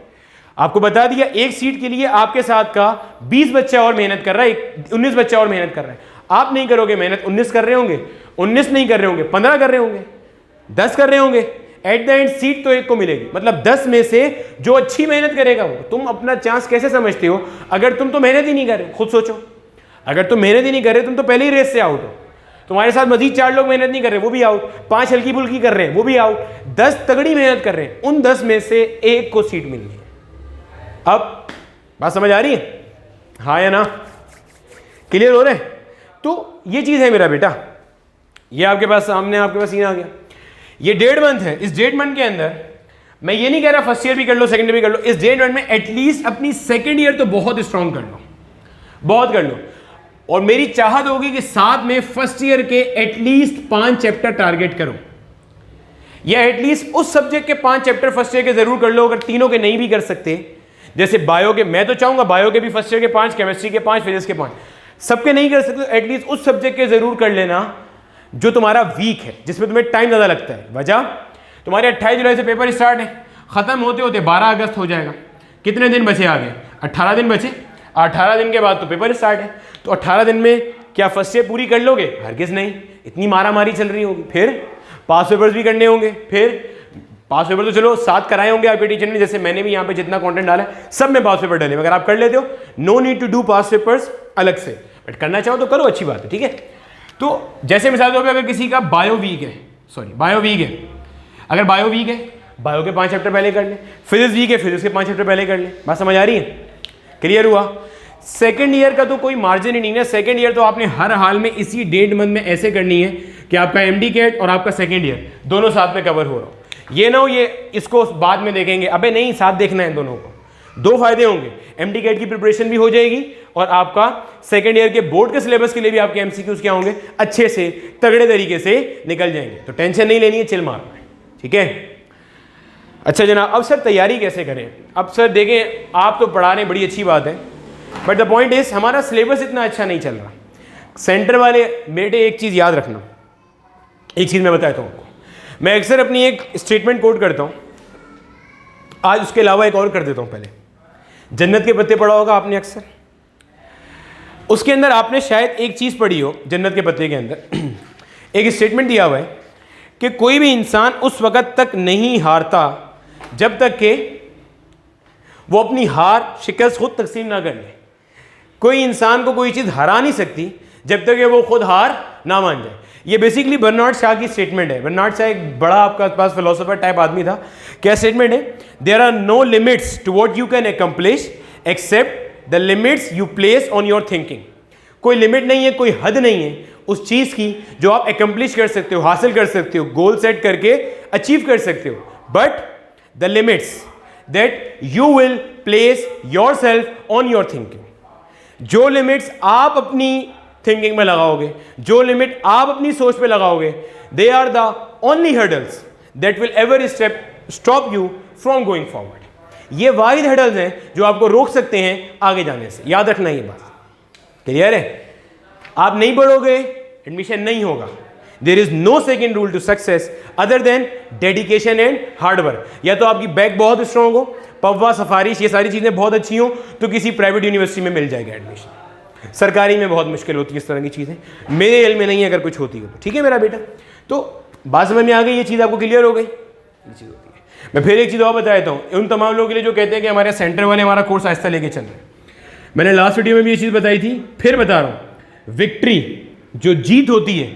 आपको बता दिया एक सीट के लिए आपके साथ का 20 बच्चा और मेहनत कर रहा है, 19 बच्चा और मेहनत कर रहा है। आप नहीं करोगे मेहनत, 19 कर रहे होंगे, 19 नहीं कर रहे होंगे, 15 कर रहे होंगे, 10 कर रहे होंगे। एट द एंड सीट तो एक को मिलेगी। मतलब 10 में से जो अच्छी मेहनत करेगा वो। तुम अपना चांस कैसे समझते हो अगर तुम तो मेहनत ही नहीं कर रहे? खुद सोचो, अगर तुम मेहनत ही नहीं कर रहे तुम तो पहले ही रेस से आउट हो। तुम्हारे साथ मजीद 4 लोग मेहनत नहीं कर रहे, वो भी आउट। 5 हल्की फुल्की कर रहे हैं, वो भी आउट। 10 तगड़ी मेहनत कर रहे हैं, उन 10 में से एक को सीट मिलनी है। अब बात समझ आ रही है? हाँ या ना? क्लियर हो रहे? तो ये चीज है मेरा बेटा, ये आपके पास सामने आपके पास सीन आ गया। ये 1.5 मंथ है। इस 1.5 मंथ के अंदर मैं ये नहीं कह रहा फर्स्ट ईयर भी कर लो, सेकंड ईयर भी कर लो। इस 1.5 मंथ में एटलीस्ट अपनी सेकंड ईयर तो बहुत स्ट्रांग कर लो, बहुत कर लो। और मेरी चाहत होगी कि साथ में फर्स्ट ईयर के एटलीस्ट 5 चैप्टर टारगेट करो, या एटलीस्ट उस सब्जेक्ट के 5 चैप्टर फर्स्ट ईयर के जरूर कर लो। अगर तीनों के नहीं भी कर सकते, जैसे बायो के, मैं तो चाहूंगा बायो के भी फर्स्ट ईयर के 5, केमिस्ट्री के 5, फिजिक्स के 5, सबके नहीं कर सकते तो एटलीस्ट उस सब्जेक्ट के जरूर कर लेना जो तुम्हारा वीक है, जिसमें तुम्हें टाइम ज्यादा लगता है। वजह तुम्हारे 28 जुलाई से पेपर स्टार्ट है, खत्म होते होते 12 अगस्त हो जाएगा। कितने दिन बचे आगे? 18 दिन बचे। 18 दिन के बाद तो पेपर स्टार्ट है। तो 18 दिन में क्या फर्स्ट ईयर पूरी कर लोगे? हरगिज नहीं, इतनी मारामारी चल रही होगी। फिर पास पेपर्स भी करने होंगे। फिर पास पेपर तो चलो 7 कराए होंगे आपके टीचर ने, जैसे मैंने भी यहाँ पे जितना कंटेंट डाला है सब में पास पेपर डाले। अगर आप कर लेते हो, no need to do pass papers अलग से, बट करना चाहो तो करो, अच्छी बात है, ठीक है। तो जैसे मिसाल तौर पे अगर किसी का बायो वीक है, अगर बायो वीक है, बायो के 5 चैप्टर पहले कर ले। फिजिक्स वीक है, फिजिक्स के 5 चैप्टर पहले कर ले। बात समझ आ रही है? क्लियर हुआ? सेकंड ईयर का तो कोई मार्जिन ही नहीं है। सेकंड ईयर तो आपने हर हाल में इसी 1.5 मंथ में ऐसे करनी है कि आपका एमडी कैट और आपका सेकंड ईयर दोनों साथ में कवर हो रहा हो। ये ना हो ये इसको बाद में देखेंगे, अबे नहीं, साथ देखना है दोनों को। 2 फायदे होंगे, एमडी कैट की प्रिपरेशन भी हो जाएगी और आपका सेकंड ईयर के बोर्ड के सिलेबस के लिए भी आपके एमसीक्यूज क्या होंगे, अच्छे से तगड़े तरीके से निकल जाएंगे। तो टेंशन नहीं लेनी है, चिल मार, ठीक है। अच्छा जनाब, अब सर तैयारी कैसे करें? अब सर देखें, आप तो पढ़ा रहे हैं, बड़ी अच्छी बात है, बट द पॉइंट इज हमारा सिलेबस इतना अच्छा नहीं चल रहा। सेंटर वाले बेटे एक चीज़ याद रखना, एक चीज़ मैं बताता हूँ आपको। मैं अक्सर अपनी एक स्टेटमेंट कोट करता हूँ, आज उसके अलावा एक और कर देता हूँ। पहले जन्नत के पत्ते पढ़ा होगा आपने अक्सर, उसके अंदर आपने शायद एक चीज़ पढ़ी हो, जन्नत के पत्ते के अंदर एक स्टेटमेंट दिया हुआ है कि कोई भी इंसान उस वक़्त तक नहीं हारता जब तक कि वो अपनी हार शिकस्त खुद तकसीम ना कर ले। कोई इंसान को कोई चीज़ हरा नहीं सकती जब तक कि वो खुद हार ना मान जाए। ये बेसिकली बर्नार्ड शॉ की स्टेटमेंट है। बर्नार्ड शॉ एक बड़ा आपका पास फिलोसोफर टाइप आदमी था। क्या स्टेटमेंट है? There are no limits to what you can accomplish except the limits you place on your thinking. कोई लिमिट नहीं है, कोई हद नहीं है उस चीज़ की जो आप अकम्प्लिश कर सकते हो, हासिल कर सकते हो, गोल सेट करके अचीव कर सकते हो। But the limits that you will place your self on your thinking. जो लिमिट्स आप अपनी थिंकिंग में लगाओगे, जो लिमिट आप अपनी सोच पे लगाओगे, they are the only hurdles that will ever stop you from going forward. ये वाहिद हर्डल्स हैं जो आपको रोक सकते हैं आगे जाने से। याद रखना ये बात, क्लियर है? आप नहीं बढ़ोगे, एडमिशन नहीं होगा। There is no second rule to success other than dedication and hard work. या तो आपकी बैक बहुत स्ट्रांग हो, पव्वा, सफारिश, ये सारी चीज़ें बहुत अच्छी हो, तो किसी प्राइवेट यूनिवर्सिटी में मिल जाएगा एडमिशन। सरकारी में बहुत मुश्किल होती है इस तरह की चीज़ें, मेरे इल्म में नहीं है अगर कुछ होती हो तो, ठीक है मेरा बेटा। तो बात समझ में आ गई, ये चीज़ आपको क्लियर हो गई? ये चीज़ होती है। मैं फिर एक चीज़ और बता देता हूँ उन तमाम लोगों के लिए जो कहते हैं कि हमारे सेंटर वाले हमारा कोर्स आहिस्ता लेके चल रहे हैं। मैंने लास्ट वीडियो में भी ये चीज़ बताई थी, फिर बता रहा हूँ। विक्ट्री, जो जीत होती है,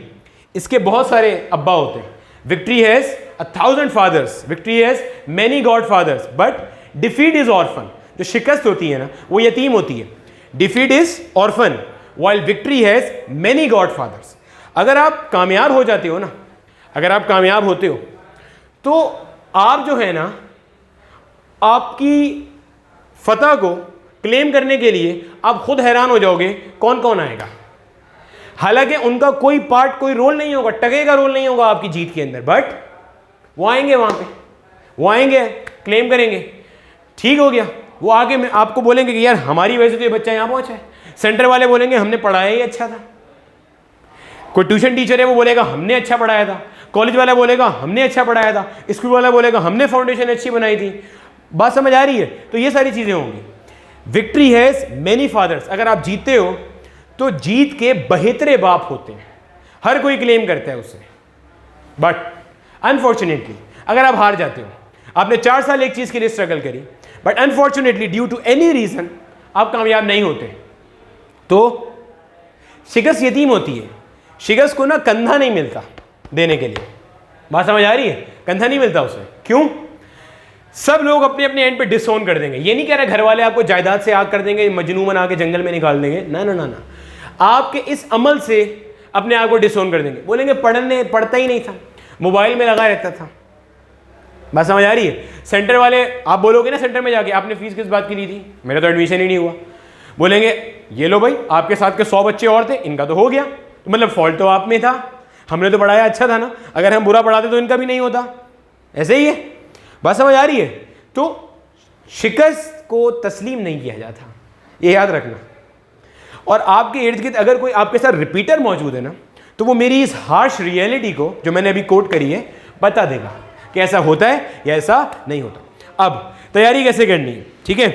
इसके बहुत सारे अब्बा होते हैं। Victory has 1000 fathers, victory has many godfathers, but defeat is orphan. जो शिकस्त होती है ना, वो यतीम होती है। Defeat is orphan while victory has many godfathers. अगर आप कामयाब हो जाते हो ना, अगर आप कामयाब होते हो तो आप जो है ना, आपकी फतह को क्लेम करने के लिए आप खुद हैरान हो जाओगे कौन कौन आएगा। हालांकि उनका कोई पार्ट, कोई रोल नहीं होगा, टके का रोल नहीं होगा आपकी जीत के अंदर, बट वो आएंगे वहां पे, वो आएंगे, क्लेम करेंगे, ठीक हो गया। वो आगे में आपको बोलेंगे कि यार हमारी वजह से तो ये बच्चा यहाँ पहुंचा है, सेंटर वाले बोलेंगे हमने पढ़ाया ही अच्छा था। कोई ट्यूशन टीचर है वो बोलेगा हमने अच्छा पढ़ाया था। कॉलेज वाला बोलेगा हमने अच्छा पढ़ाया था। स्कूल वाला बोलेगा हमने फाउंडेशन अच्छी बनाई थी। बात समझ आ रही है? तो ये सारी चीजें होंगी। Victory has many fathers. अगर आप जीतते हो तो जीत के 72 बाप होते हैं। हर कोई क्लेम करता है उसे। बट अनफॉर्चुनेटली अगर आप हार जाते हो, आपने 4 साल एक चीज के लिए स्ट्रगल करी, but unfortunately due to any reason आप कामयाब नहीं होते, तो शिकस्त यतीम होती है। शिकस्त को ना कंधा नहीं मिलता देने के लिए। बात समझ आ रही है? कंधा नहीं मिलता उसे। क्यों? सब लोग अपने अपने एंड पे डिसोन कर देंगे। ये नहीं कह रहे घर वाले आपको जायदाद से आग कर देंगे, मजनू बना के जंगल में निकाल देंगे। ना ना ना ना, आपके इस अमल से अपने आप को डिसोन कर देंगे। बोलेंगे पढ़ता ही नहीं था, मोबाइल में लगा रहता था। बात समझ आ रही है? सेंटर वाले, आप बोलोगे ना सेंटर में जाके आपने फीस किस बात की ली थी, मेरा तो एडमिशन ही नहीं हुआ। बोलेंगे ये लो भाई, आपके साथ के 100 बच्चे और थे, इनका तो हो गया, मतलब फॉल्ट तो आप में था, हमने तो पढ़ाया अच्छा था ना, अगर हम बुरा पढ़ाते तो इनका भी नहीं होता। ऐसे ही है। बात समझ आ रही है? तो शिकस्त को तस्लीम नहीं किया जाता, ये याद रखना। और आपके इर्द गिर्द अगर कोई आपके साथ रिपीटर मौजूद है ना, तो वो मेरी इस हार्श रियलिटी को जो मैंने अभी कोट करी है बता देगा कि ऐसा होता है या ऐसा नहीं होता। अब तैयारी कैसे करनी है, ठीक है?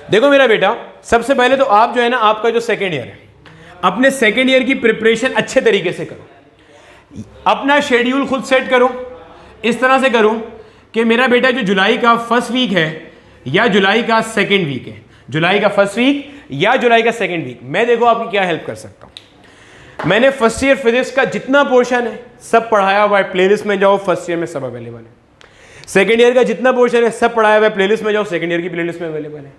देखो मेरा बेटा, सबसे पहले तो आप जो है ना, आपका जो सेकेंड ईयर है, अपने सेकेंड ईयर की प्रिपरेशन अच्छे तरीके से करो। अपना शेड्यूल खुद सेट करो। इस तरह से करो कि मेरा बेटा जो जुलाई का फर्स्ट वीक है या जुलाई का सेकेंड वीक है, जुलाई का फर्स्ट वीक या जुलाई का सेकेंड वीक, मैं देखो आपकी क्या हेल्प कर सकता हूं। मैंने फर्स्ट ईयर फिजिक्स का जितना पोर्शन है सब पढ़ाया हुआ है, प्लेलिस्ट में जाओ, फर्स्ट ईयर में सब अवेलेबल है। सेकेंड ईयर का जितना पोर्शन है सब पढ़ाया हुआ है, प्लेलिस्ट में जाओ, सेकेंड ईयर की प्लेलिस्ट में अवेलेबल है।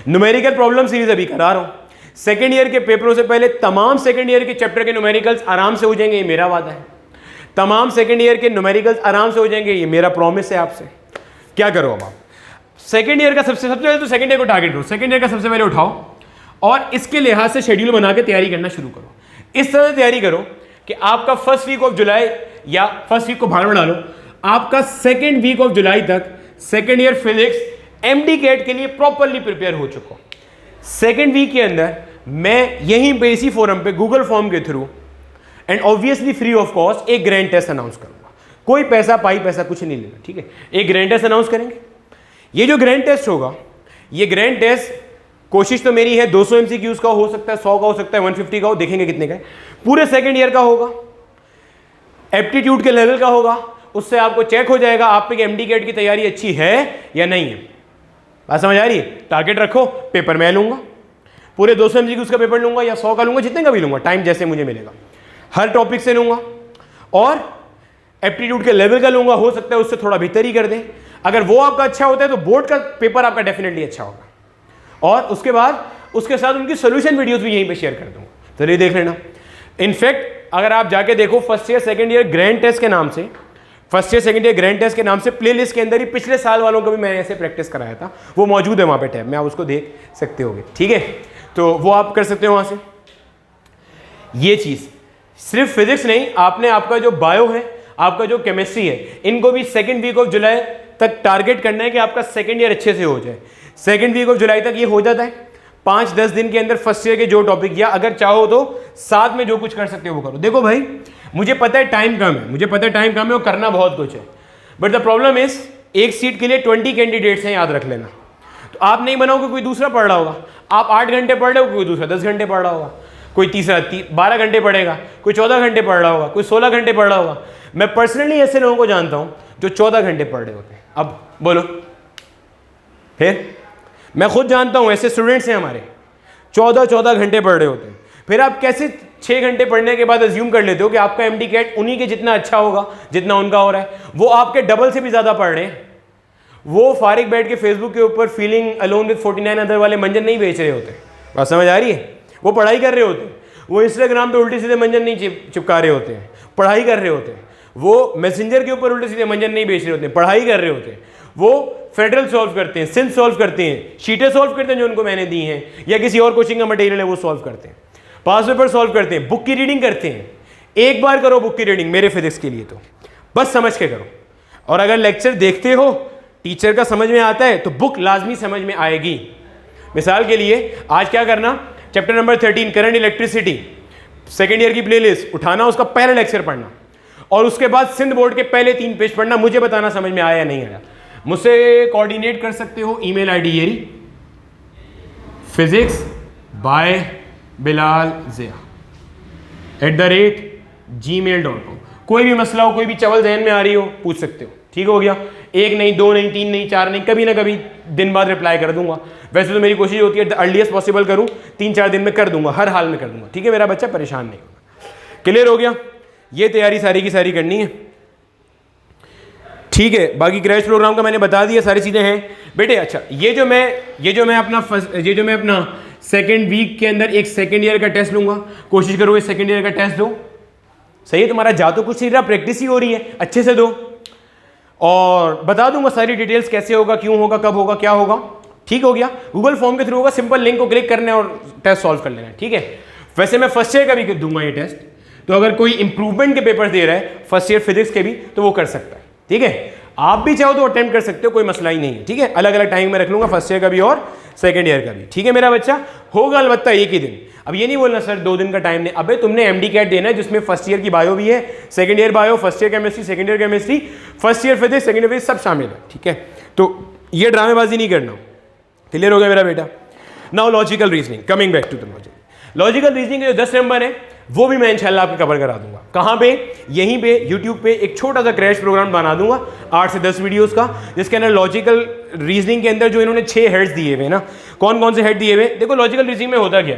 न्यूमेरिकल प्रॉब्लम सीरीज अभी करा रहा हूं। सेकेंड ईयर के पेपरों से पहले तमाम सेकेंड ईयर के चैप्टर के न्यूमेरिकल्स आराम से हो जाएंगे, ये मेरा वादा है। तमाम सेकेंड ईयर के न्यूमेरिकल्स आराम से हो जाएंगे, ये मेरा प्रॉमिस है आपसे। क्या करो अब आप सेकेंड ईयर का सबसे पहले तो सेकेंड ईयर को टारगेट करो, सेकेंड ईयर का सबसे पहले उठाओ और इसके लिहाज से शेड्यूल बना के तैयारी करना शुरू करो। इस तरह से तैयारी करो कि आपका फर्स्ट वीक ऑफ जुलाई या फर्स्ट वीक को भाग में डालो, आपका सेकेंड वीक ऑफ जुलाई तक second year physics MD CAT के लिए प्रॉपरली प्रिपेयर हो चुका। सेकेंड वीक के अंदर मैं यहीं पे इसी फोरम पे गूगल फॉर्म के through and obviously free of cost एक ग्रैंड टेस्ट अनाउंस करूंगा। कोई पैसा पैसा कुछ नहीं लेना, ठीक है? एक ग्रैंड टेस्ट अनाउंस करेंगे। ये जो ग्रैंड टेस्ट होगा, ये ग्रैंड टेस्ट कोशिश तो मेरी है 200 एमसीक्यूज का हो सकता है, 100 का हो सकता है, 150 का हो, देखेंगे कितने का है। पूरे सेकेंड ईयर का होगा, एप्टीट्यूड के लेवल का होगा। उससे आपको चेक हो जाएगा आप पे एमडी कैट की तैयारी अच्छी है या नहीं है। बात समझ आ रही है? टारगेट रखो, पेपर मैं लूंगा, पूरे 200 एमसीक्यूज का पेपर लूंगा या 100 का लूंगा, जितने का भी लूंगा, टाइम जैसे मुझे मिलेगा, हर टॉपिक से लूंगा और एप्टीट्यूड के लेवल का लूंगा। हो सकता है उससे थोड़ा बेहतर ही कर दें। अगर वो आपका अच्छा होता है तो बोर्ड का पेपर आपका डेफिनेटली अच्छा होगा। और उसके बाद उसके साथ उनकी सोल्यूशन वीडियोस भी यहीं पे शेयर कर दूंगा, तो ये देख लेना। इनफैक्ट अगर आप जाके देखो first year second year grand test के नाम से, first year second year grand test के नाम से प्लेलिस्ट के अंदर ही पिछले साल वालों को भी मैंने ऐसे प्रैक्टिस कराया था, वो मौजूद है वहां पे टैब में, आप उसको देख सकते होगे, ठीक है? तो वो आप कर सकते हो वहां से। ये चीज सिर्फ फिजिक्स नहीं, आपने आपका जो बायो है, आपका जो केमिस्ट्री है, इनको भी सेकेंड वीक ऑफ जुलाई तक टारगेट करना है कि आपका सेकेंड ईयर अच्छे से हो जाए। सेकेंड वीक ऑफ जुलाई तक ये हो जाता है। 5-10 दिन के अंदर फर्स्ट ईयर के जो टॉपिक, या अगर चाहो तो साथ में जो कुछ कर सकते हो वो करो। देखो भाई, मुझे पता है टाइम कम है, मुझे पता है टाइम कम है और करना बहुत कुछ है, बट द प्रॉब्लम इज एक सीट के लिए 20 कैंडिडेट्स हैं, याद रख लेना। तो आप नहीं बनाओगे, कोई दूसरा पढ़ रहा होगा। आप 8 घंटे पढ़ रहे हो, कोई दूसरा 10 घंटे पढ़ रहा होगा, कोई तीसरा 12 घंटे पढ़ेगा, कोई 14 घंटे पढ़ रहा होगा, कोई 16 घंटे पढ़ रहा होगा। मैं पर्सनली ऐसे लोगों को जानता हूं जो 14 घंटे पढ़ रहे होते हैं। अब बोलो, फिर मैं खुद जानता हूं ऐसे स्टूडेंट्स हैं हमारे, 14 घंटे पढ़ रहे होते हैं। फिर आप कैसे 6 घंटे पढ़ने के बाद अज्यूम कर लेते हो कि आपका एमडी कैट उन्हीं के जितना अच्छा होगा जितना उनका हो रहा है? वो आपके डबल से भी ज्यादा पढ़ रहे हैं। वो फारिग बैठ के फेसबुक के ऊपर फीलिंग अलोन विद 49 अदर वाले मंजन नहीं बेच रहे होते। बात समझ आ रही है? वो पढ़ाई कर रहे होते हैं। वो इंस्टाग्राम पे उल्टे सीधे मंजन नहीं चिपका रहे होते हैं, पढ़ाई कर रहे होते हैं। वो मैसेंजर के ऊपर उल्टे सीधे मंजन नहीं बेच रहे होते हैं, पढ़ाई कर रहे होते हैं। वो फेडरल सॉल्व करते हैं, सिंथ सॉल्व करते हैं, शीटें सॉल्व करते हैं जो उनको मैंने दी हैं, या किसी और कोचिंग का मटेरियल है वो सॉल्व करते हैं, पास पेपर सॉल्व करते हैं, बुक की रीडिंग करते हैं। एक बार करो बुक की रीडिंग मेरे फिजिक्स के लिए, तो बस समझ के करो। और अगर लेक्चर देखते हो, टीचर का समझ में आता है, तो बुक लाजमी समझ में आएगी। मिसाल के लिए आज क्या करना, chapter number 13 current electricity second year की प्लेलिस्ट उठाना, उसका पहला लेक्चर पढ़ना और उसके बाद सिंध बोर्ड के पहले 3 पेज पढ़ना। मुझे बताना समझ में आया या नहीं आया। मुझसे कोऑर्डिनेट कर सकते हो, ईमेल आईडी ये रही physics@bilalzia@gmail.com। कोई भी मसला हो, कोई भी चवल जहन में आ रही हो, पूछ सकते हो। ठीक हो गया, 1 नहीं, 2 नहीं, 3 नहीं, 4 नहीं, कभी ना कभी दिन बाद रिप्लाई कर दूंगा। वैसे तो मेरी कोशिश होती है अर्लीस्ट पॉसिबल करूं, 3-4 दिन में कर दूंगा, हर हाल में कर दूंगा। ठीक है मेरा बच्चा, परेशान नहीं होगा। क्लियर हो गया, ये तैयारी सारी की सारी करनी है। ठीक है, बाकी क्रैश प्रोग्राम का मैंने बता दिया, सारी चीज़ें हैं बेटे। अच्छा, ये जो मैं अपना सेकेंड वीक के अंदर एक सेकेंड ईयर का टेस्ट लूंगा, कोशिश करो ये सेकेंड ईयर का टेस्ट दो। सही है, तुम्हारा जा तो कुछ नहीं रहा, प्रैक्टिस ही हो रही है, अच्छे से दो। और बता दूंगा सारी डिटेल्स, कैसे होगा, क्यों होगा, कब होगा, क्या होगा। ठीक हो गया, गूगल फॉर्म के थ्रू होगा, सिंपल लिंक को क्लिक करना है और टेस्ट सॉल्व कर लेना है। ठीक है, वैसे मैं फर्स्ट ईयर का भी दूंगा ये टेस्ट, तो अगर कोई इंप्रूवमेंट के पेपर दे रहा है फर्स्ट ईयर फिजिक्स के भी, तो वो कर सकता है। ठीक है, आप भी चाहो तो अटेम्प्ट कर सकते हो, कोई मसला ही नहीं है। ठीक है, अलग अलग टाइम में रख लूंगा, फर्स्ट ईयर का भी और सेकंड ईयर का भी। ठीक है मेरा बच्चा, होगा अलबत्ता एक ही दिन। अब ये नहीं बोलना सर 2 दिन का टाइम नहीं, अबे तुमने एमडी कैट देना है जिसमें फर्स्ट ईयर की बायो भी है, second year bio, first year chemistry, second year chemistry, first year physics, second year physics सब शामिल है। ठीक है, तो ये ड्रामेबाजी नहीं करना। क्लियर हो गया मेरा बेटा। Now logical reasoning, coming back to the logical reasoning के जो 10 नंबर है वो भी मैं इंशाल्लाह आपको कवर करा दूंगा। कहाँ पे? यहीं पे यूट्यूब पे एक छोटा सा क्रैश प्रोग्राम बना दूंगा 8 से 10 वीडियोस का, जिसके अंदर लॉजिकल रीजनिंग के अंदर जो इन्होंने 6 हेड्स दिए हुए ना, कौन कौन से हेड दिए हुए। देखो लॉजिकल रीजनिंग में होता क्या,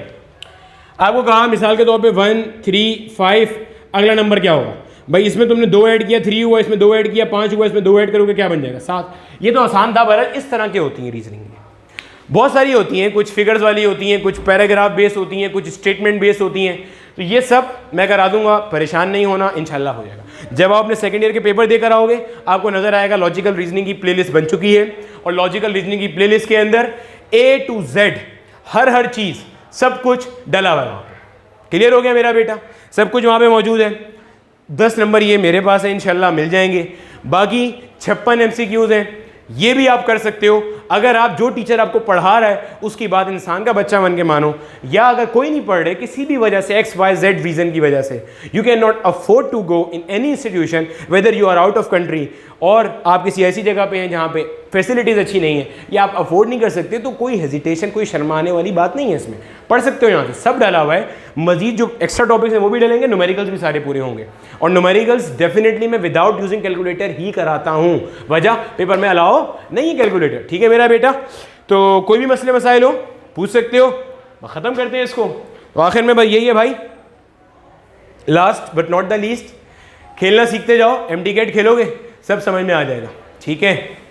आपको कहा मिसाल के तौर पे 1, 3, 5, अगला नंबर क्या होगा भाई, इसमें तुमने 2 ऐड किया, 3 हुआ, इसमें 2 ऐड किया, 5 हुआ, इसमें 2 ऐड करोगे क्या बन जाएगा 7। ये तो आसान था। बहरहाल इस तरह की होती है रीजनिंग में, बहुत सारी होती हैं, कुछ फिगर्स वाली होती हैं, कुछ पैराग्राफ बेस होती हैं, कुछ स्टेटमेंट बेस होती हैं। तो ये सब मैं करा दूंगा, परेशान नहीं होना, इंशाल्लाह हो जाएगा। जब आप अपने सेकंड ईयर के पेपर देकर आओगे आपको नजर आएगा लॉजिकल रीजनिंग की प्लेलिस्ट बन चुकी है, और लॉजिकल रीजनिंग की प्लेलिस्ट के अंदर A to Z हर चीज सब कुछ डला हुआ है वहाँ पे। क्लियर हो गया मेरा बेटा, सब कुछ वहाँ पे मौजूद है। 10 नंबर ये मेरे पास है, इंशाल्लाह मिल जाएंगे। बाकी 56 MCQs हैं, ये भी आप कर सकते हो। अगर आप जो टीचर आपको पढ़ा रहा है उसकी बात इंसान का बच्चा बन के मानो, या अगर कोई नहीं पढ़ रहे किसी भी वजह से XYZ रीजन की वजह से, you can not afford to go in any institution whether you are out of country, और आप किसी ऐसी जगह पे हैं जहाँ पे फैसिलिटीज़ अच्छी नहीं है या आप अफोर्ड नहीं कर सकते, तो कोई हेजिटेशन, कोई शर्माने वाली बात नहीं है इसमें। पढ़ सकते हो, यहाँ से सब डाला हुआ है। मजीद जो एक्स्ट्रा टॉपिक्स हैं वो भी डालेंगे, न्यूमेरिकल्स भी सारे पूरे होंगे। और न्यूमेरिकल्स डेफिनेटली मैं विदाउट यूजिंग कैलकुलेटर ही कराता हूँ, वजह पेपर में अलाउ नहीं है कैलकुलेटर। ठीक है मेरा बेटा, तो कोई भी मसले मसाइल हो पूछ सकते हो। ख़त्म करते हैं इसको। तो आखिर में भाई यही है भाई, last but not the least, खेलना सीखते जाओ। MD कैट खेलोगे सब समझ में आ जाएगा। ठीक है।